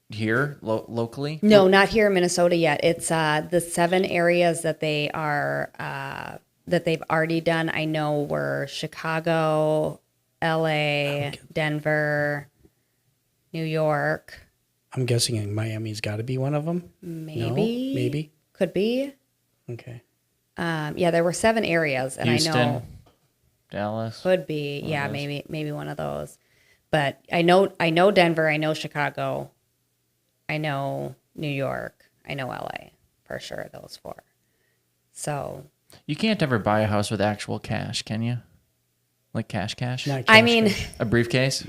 Speaker 2: here locally?
Speaker 4: No, not here in Minnesota yet. It's the 7 areas that they are that they've already done. I know were Chicago, LA, Denver, New York.
Speaker 3: I'm guessing Miami's got to be one of them.
Speaker 4: Maybe.
Speaker 3: No? Maybe.
Speaker 4: Could be.
Speaker 3: Okay.
Speaker 4: Yeah, there were 7 areas, and
Speaker 2: Houston,
Speaker 4: I know
Speaker 2: Dallas.
Speaker 4: could be. Yeah, maybe one of those. But I know Denver. I know Chicago. I know New York. I know LA for sure. Those 4. So
Speaker 2: You can't ever buy a house with actual cash, can you? Like cash?
Speaker 3: Not
Speaker 4: I
Speaker 3: cash
Speaker 4: mean,
Speaker 3: cash.
Speaker 2: A briefcase?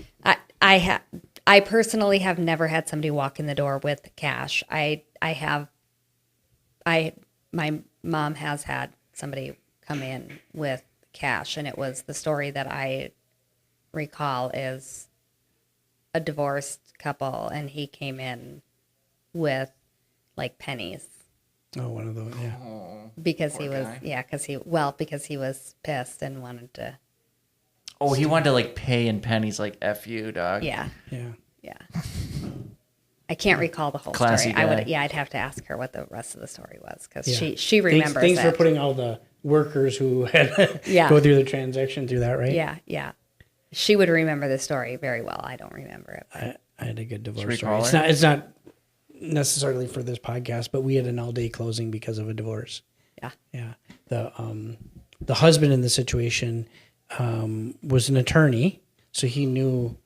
Speaker 4: I personally have never had somebody walk in the door with cash. My mom has had somebody come in with cash, and it was the story that I recall is a divorced couple, and he came in with like pennies
Speaker 3: Oh, one of those. Yeah.
Speaker 4: because
Speaker 2: Poor
Speaker 4: he was
Speaker 2: guy.
Speaker 4: because he was pissed and wanted to
Speaker 2: Oh, he wanted to like pay in pennies, like F you, dog.
Speaker 4: yeah.
Speaker 3: Yeah.
Speaker 4: I can't recall the whole
Speaker 2: Classy
Speaker 4: story.
Speaker 2: guy.
Speaker 4: I'd have to ask her what the rest of the story was because
Speaker 3: Yeah.
Speaker 4: she remembers
Speaker 3: Thanks for
Speaker 4: it.
Speaker 3: putting all the workers who had
Speaker 4: Yeah.
Speaker 3: go through the transaction through that, right?
Speaker 4: Yeah. She would remember the story very well. I don't remember it.
Speaker 3: I had a good
Speaker 2: Should we
Speaker 3: divorce
Speaker 2: call
Speaker 3: story.
Speaker 2: her?
Speaker 3: It's not necessarily for this podcast, but we had an all-day closing because of a divorce.
Speaker 4: Yeah.
Speaker 3: Yeah. The husband in the situation was an attorney, so he knew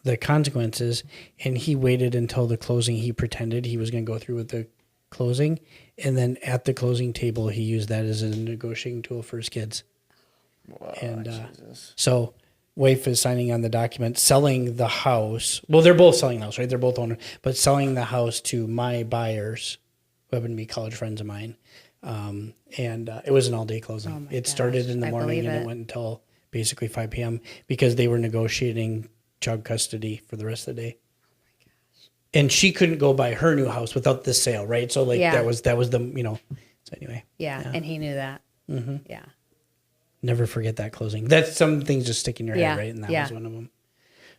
Speaker 3: the consequences, and he waited until the closing. He pretended he was going to go through with the closing, and then at the closing table, he used that as a negotiating tool for his kids.
Speaker 2: Wow,
Speaker 3: And
Speaker 2: Jesus.
Speaker 3: so wife is signing on the document selling the house. Well, they're both selling the house, right? They're both owners, but selling the house to my buyers, who happen to be college friends of mine. And it was an all-day closing.
Speaker 4: Oh my
Speaker 3: It started in the
Speaker 4: gosh, I
Speaker 3: morning
Speaker 4: believe
Speaker 3: and it
Speaker 4: it.
Speaker 3: went until basically 5 p.m. because they were negotiating child custody for the rest of the day. And she couldn't go buy her new house without this sale, right? So like
Speaker 4: Yeah.
Speaker 3: that was the, so anyway,
Speaker 4: Yeah. And he knew that. Mm-hmm. Yeah.
Speaker 3: never forget that closing. That's some things just stick in your
Speaker 4: Yeah,
Speaker 3: head, right? And that
Speaker 4: yeah.
Speaker 3: was one of them.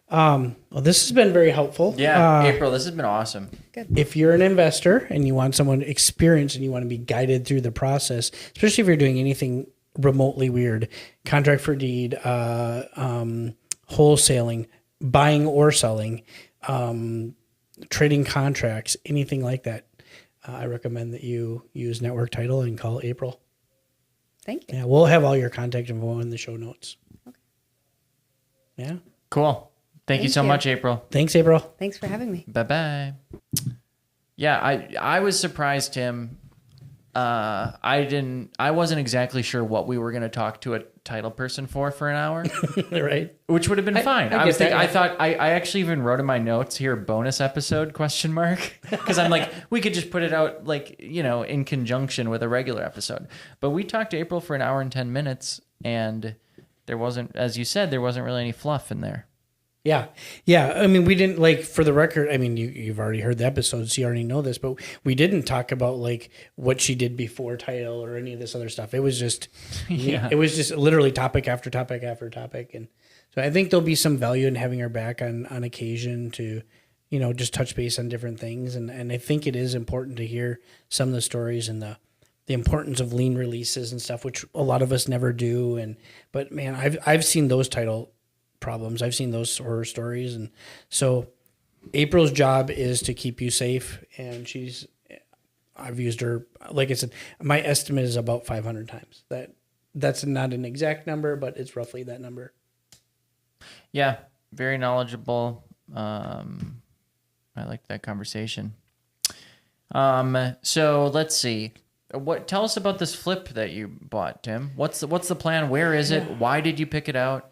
Speaker 3: Well, this has been very helpful.
Speaker 2: Yeah, April, this has been awesome.
Speaker 3: If you're an investor and you want someone experienced and you want to be guided through the process, especially if you're doing anything remotely weird, contract for deed, wholesaling, buying or selling, trading contracts, anything like that, I recommend that you use Network Title and call April.
Speaker 4: Thank you.
Speaker 3: Yeah, we'll have all your contact info in the show notes.
Speaker 4: Okay.
Speaker 3: Yeah.
Speaker 2: Cool. Thank you
Speaker 4: Thank
Speaker 2: so
Speaker 4: you.
Speaker 2: much, April.
Speaker 3: Thanks, April.
Speaker 4: Thanks for having me.
Speaker 2: Bye-bye. Yeah, I was surprised, Tim. I wasn't exactly sure what we were going to talk to a title person for an hour,
Speaker 3: Right.
Speaker 2: which would have been fine.
Speaker 3: I
Speaker 2: was
Speaker 3: get that,
Speaker 2: thinking, I thought I actually even wrote in my notes here bonus episode ? Because I'm like, we could just put it out like, in conjunction with a regular episode. But we talked to April for an hour and 10 minutes, and there wasn't, as you said, there wasn't really any fluff in there.
Speaker 3: Yeah. Yeah. I mean, we didn't for the record, I mean, you've already heard the episodes, so you already know this, but we didn't talk about what she did before title or any of this other stuff. It was just, it was just literally topic after topic after topic. And so I think there'll be some value in having her back on occasion to, just touch base on different things. And I think it is important to hear some of the stories and the importance of lien releases and stuff, which a lot of us never do. But man, I've seen those title problems. I've seen those horror stories. And so April's job is to keep you safe. And I've used her, like I said, my estimate is about 500 times. That's not an exact number, but it's roughly that number.
Speaker 2: Yeah, very knowledgeable. I liked that conversation. So let's see. Tell us about this flip that you bought, Tim. What's the plan? Where is it? Why did you pick it out?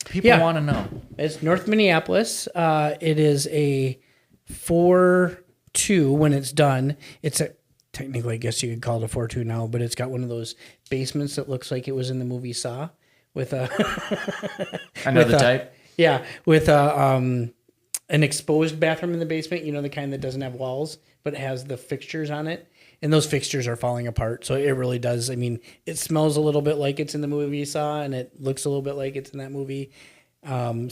Speaker 2: People want to know.
Speaker 3: It's North Minneapolis. It is a 4-2 when it's done. Technically, I guess you could call it a 4-2 now, but it's got one of those basements that looks like it was in the movie Saw with a...
Speaker 2: I know the type.
Speaker 3: Yeah, with an exposed bathroom in the basement, the kind that doesn't have walls, but has the fixtures on it. and those fixtures are falling apart. So it really does. I mean, it smells a little bit like it's in the movie you saw, and it looks a little bit like it's in that movie. When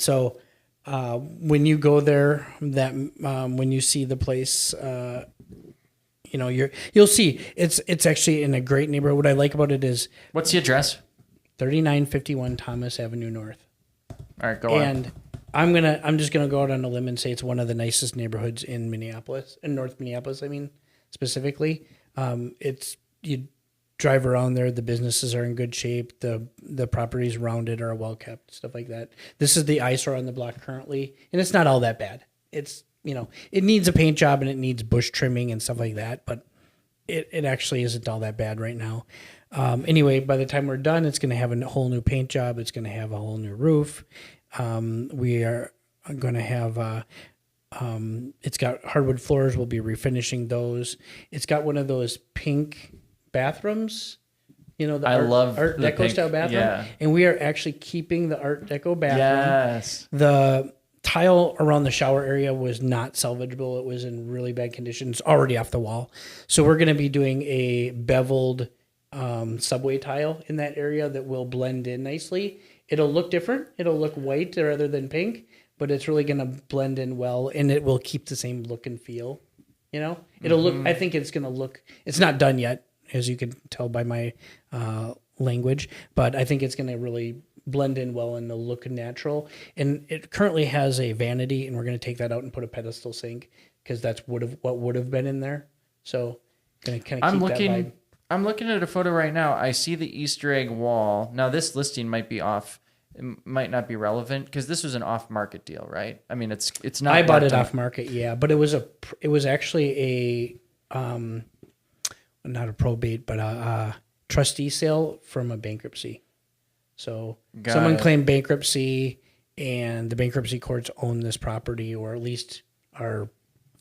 Speaker 3: you go there, when you see the place, you'll see it's actually in a great neighborhood. What I like about it is,
Speaker 2: what's the address?
Speaker 3: 3951 Thomas Avenue North.
Speaker 2: All right, go on.
Speaker 3: And I'm just gonna go out on a limb and say it's one of the nicest neighborhoods in Minneapolis, in North Minneapolis. I mean, specifically, you drive around there. The businesses are in good shape. The properties around it are well kept, stuff like that. This is the eyesore on the block currently, and it's not all that bad. It's it needs a paint job and it needs bush trimming and stuff like that, but it actually isn't all that bad right now. Anyway, by the time we're done, it's going to have a whole new paint job. It's going to have a whole new roof. We are going to have, it's got hardwood floors. We'll be refinishing those. It's got one of those pink bathrooms,
Speaker 2: I love
Speaker 3: Art
Speaker 2: the
Speaker 3: Deco
Speaker 2: pink,
Speaker 3: style bathroom.
Speaker 2: yeah.
Speaker 3: And we are actually keeping the Art Deco bathroom.
Speaker 2: Yes.
Speaker 3: The tile around the shower area was not salvageable. It was in really bad condition. It's already off the wall. So we're going to be doing a beveled subway tile in that area that will blend in nicely. It'll look different. It'll look white rather than pink, but it's really going to blend in well, and it will keep the same look and feel. It'll look, I think it's going to look, it's not done yet, as you can tell by my language, but I think it's going to really blend in well and it'll look natural. And it currently has a vanity, and we're going to take that out and put a pedestal sink because that's what would have been in there. So going to kind of keep that vibe.
Speaker 2: I'm looking at a photo right now. I see the Easter egg wall. Now this listing might be off. It might not be relevant because this was an off-market deal, right? I mean, it's not.
Speaker 3: I bought it off-market, yeah, but it was actually not a probate, but a trustee sale from a bankruptcy. So someone claimed bankruptcy, and the bankruptcy courts own this property, or at least are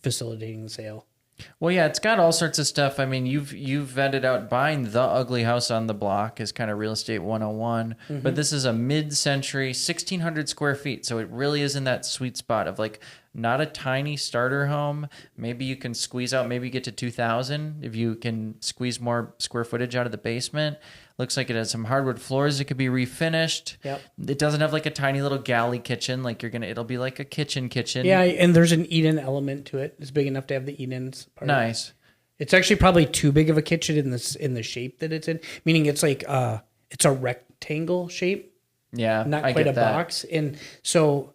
Speaker 3: facilitating the sale.
Speaker 2: Well, yeah, it's got all sorts of stuff. I mean, you've vetted out buying the ugly house on the block is kind of real estate 101, but this is a mid-century 1,600 square feet, so it really is in that sweet spot of like not a tiny starter home. Maybe you can squeeze out, maybe get to 2,000 if you can squeeze more square footage out of the basement. Looks like it has some hardwood floors. It could be refinished.
Speaker 3: Yep.
Speaker 2: It doesn't have like a tiny little galley kitchen. Like it'll be like a kitchen.
Speaker 3: Yeah, and there's an eat-in element to it. It's big enough to have the eat-ins part.
Speaker 2: Nice.
Speaker 3: It's actually probably too big of a kitchen in the shape that it's in. Meaning it's like it's a rectangle shape.
Speaker 2: Yeah,
Speaker 3: not quite a box. And so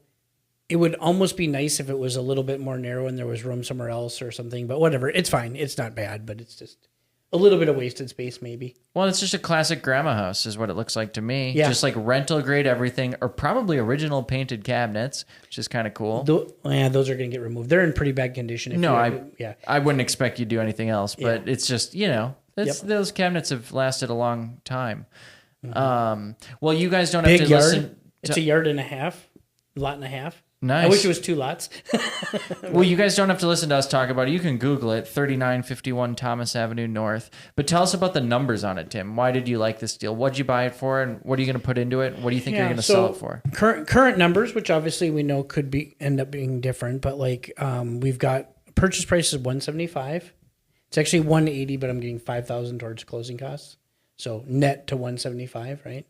Speaker 3: it would almost be nice if it was a little bit more narrow and there was room somewhere else or something. But whatever, it's fine. It's not bad, but it's just a little bit of wasted space, maybe.
Speaker 2: Well, it's just a classic grandma house is what it looks like to me.
Speaker 3: Yeah.
Speaker 2: Just like rental grade everything, or probably original painted cabinets, which is kind of cool.
Speaker 3: Those are going to get removed. They're in pretty bad condition.
Speaker 2: I wouldn't expect you to do anything else, but it's just, those cabinets have lasted a long time. Mm-hmm. Well, you guys don't have to listen.
Speaker 3: It's a yard and a half, lot and a half.
Speaker 2: Nice.
Speaker 3: I wish it was 2 lots.
Speaker 2: Well, you guys don't have to listen to us talk about it. You can Google it, 3951 Thomas Avenue North. But tell us about the numbers on it, Tim. Why did you like this deal? What did you buy it for, and what are you going to put into it? What do you think you're going to sell it for?
Speaker 3: Current numbers, which obviously we know could end up being different, but we've got purchase price is $175. It's actually $180, but I'm getting $5,000 towards closing costs, so net to $175, right?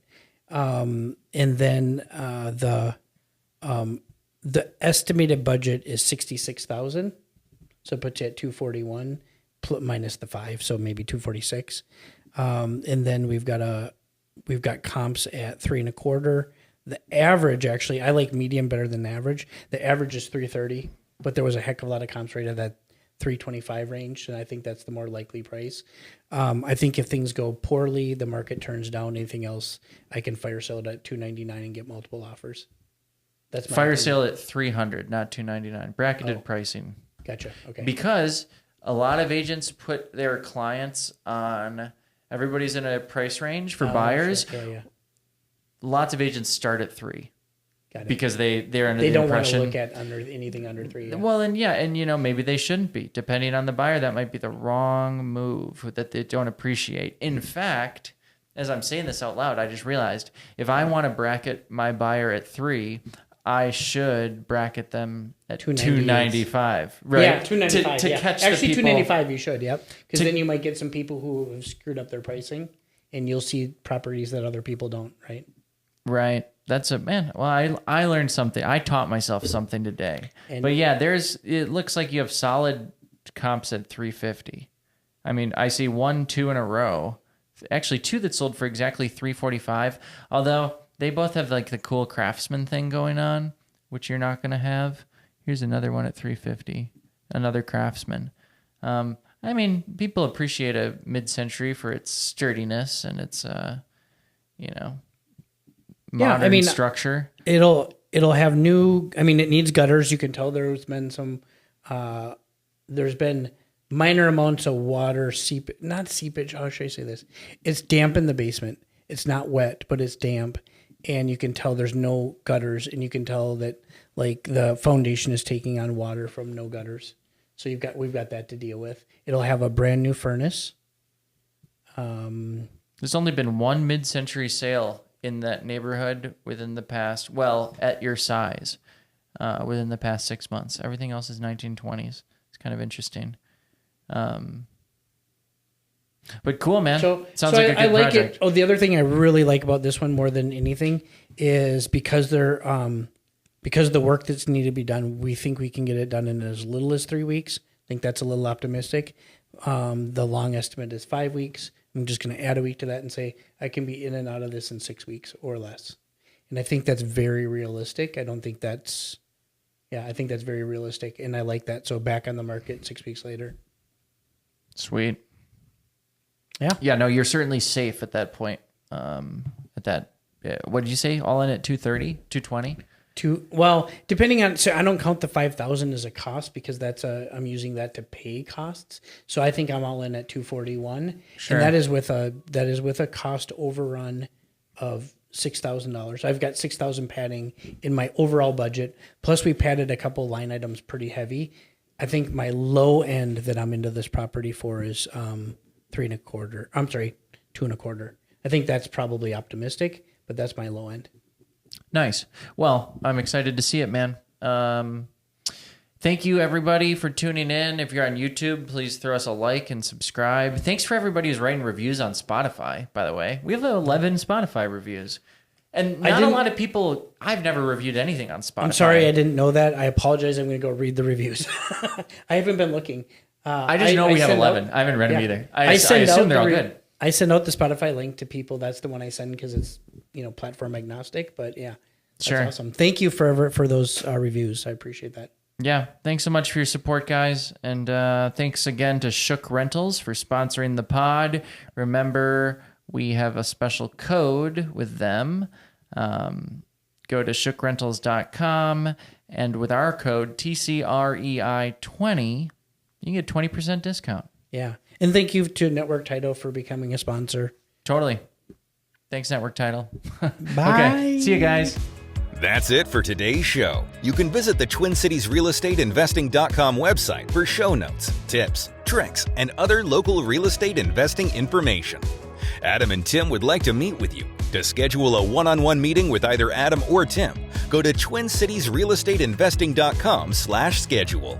Speaker 3: And then the estimated budget is $66,000, so it puts you at $241 minus the 5, so maybe $246. And then we've got comps at 3.25. The average, actually, I like medium better than average. The average is 330, but there was a heck of a lot of comps right at that 325 range, and I think that's the more likely price. I think if things go poorly, the market turns down anything else, I can fire sale it at $299 and get multiple offers. That's my
Speaker 2: fire sale at $300, not $299. Bracketed pricing.
Speaker 3: Gotcha. Okay.
Speaker 2: Because a lot of agents put their clients on. Everybody's in a price range for buyers.
Speaker 3: Sure. Yeah.
Speaker 2: Lots of agents start at $3.
Speaker 3: Got it.
Speaker 2: Because they're under
Speaker 3: they
Speaker 2: the
Speaker 3: don't
Speaker 2: impression.
Speaker 3: want to look at anything under 3. Yeah.
Speaker 2: Well, and maybe they shouldn't be. Depending on the buyer, that might be the wrong move that they don't appreciate. In fact, as I'm saying this out loud, I just realized if I want to bracket my buyer at 3, I should bracket them at
Speaker 3: 298.
Speaker 2: $295, right?
Speaker 3: Yeah, $295.
Speaker 2: To
Speaker 3: yeah.
Speaker 2: catch
Speaker 3: Actually,
Speaker 2: the people.
Speaker 3: $295 you should, yep. Because then you might get some people who have screwed up their pricing, and you'll see properties that other people don't, right?
Speaker 2: Right. That's man. Well, I learned something. I taught myself something today. But yeah, it looks like you have solid comps at 350. I mean, I see 1, 2 in a row. Actually, 2 that sold for exactly 345. Although they both have like the cool craftsman thing going on, which you're not going to have. Here's another one at 350. Another craftsman. I mean, people appreciate a mid-century for its sturdiness and its, modern structure.
Speaker 3: It'll have new. I mean, it needs gutters. You can tell there's been minor amounts of water not seepage. How should I say this? It's damp in the basement. It's not wet, but it's damp, and you can tell there's no gutters, and you can tell that like the foundation is taking on water from no gutters. So we've got that to deal with. It'll have a brand new furnace.
Speaker 2: There's only been one mid-century sale in that neighborhood within the past, at your size, within the past 6 months. Everything else is 1920s. It's kind of interesting. But cool, man. Sounds like a good project.
Speaker 3: Oh, the other thing I really like about this one more than anything is because because of the work that's needed to be done, we think we can get it done in as little as 3 weeks. I think that's a little optimistic. The long estimate is 5 weeks. I'm just going to add a week to that and say I can be in and out of this in 6 weeks or less. And I think that's very realistic. I think that's very realistic. And I like that. So back on the market 6 weeks later.
Speaker 2: Sweet.
Speaker 3: Yeah.
Speaker 2: Yeah, no, you're certainly safe at that point. What did you say? All in at 230, 220?
Speaker 3: Depending on, so I don't count the 5,000 as a cost because I'm using that to pay costs. So I think I'm all in at 241.
Speaker 2: Sure.
Speaker 3: And that is with a cost overrun of $6,000. I've got $6,000 padding in my overall budget. Plus we padded a couple line items pretty heavy. I think my low end that I'm into this property for is 2.25. I think that's probably optimistic, but that's my low end.
Speaker 2: Nice. Well, I'm excited to see it, man. Thank you, everybody, for tuning in. If you're on YouTube, please throw us a like and subscribe. Thanks for everybody who's writing reviews on Spotify, by the way. We have 11 Spotify reviews. And not a lot of people, I've never reviewed anything on Spotify.
Speaker 3: I'm sorry, I didn't know that. I apologize. I'm going to go read the reviews. I haven't been looking.
Speaker 2: I just know we have 11. I haven't read them either. I assume they're all good.
Speaker 3: I send out the Spotify link to people. That's the one I send because it's platform agnostic. But yeah, that's
Speaker 2: sure.
Speaker 3: Awesome. Thank you for those reviews. I appreciate that.
Speaker 2: Yeah, thanks so much for your support, guys. And thanks again to Shook Rentals for sponsoring the pod. Remember, we have a special code with them. Go to shookrentals.com, and with our code TCREI20, you can get 20% discount.
Speaker 3: Yeah. And thank you to Network Title for becoming a sponsor.
Speaker 2: Totally. Thanks, Network Title.
Speaker 3: Bye.
Speaker 2: Okay, see you guys.
Speaker 1: That's it for today's show. You can visit the TwinCitiesRealEstateInvesting.com website for show notes, tips, tricks, and other local real estate investing information. Adam and Tim would like to meet with you. To schedule a one-on-one meeting with either Adam or Tim, go to TwinCitiesRealEstateInvesting.com/schedule.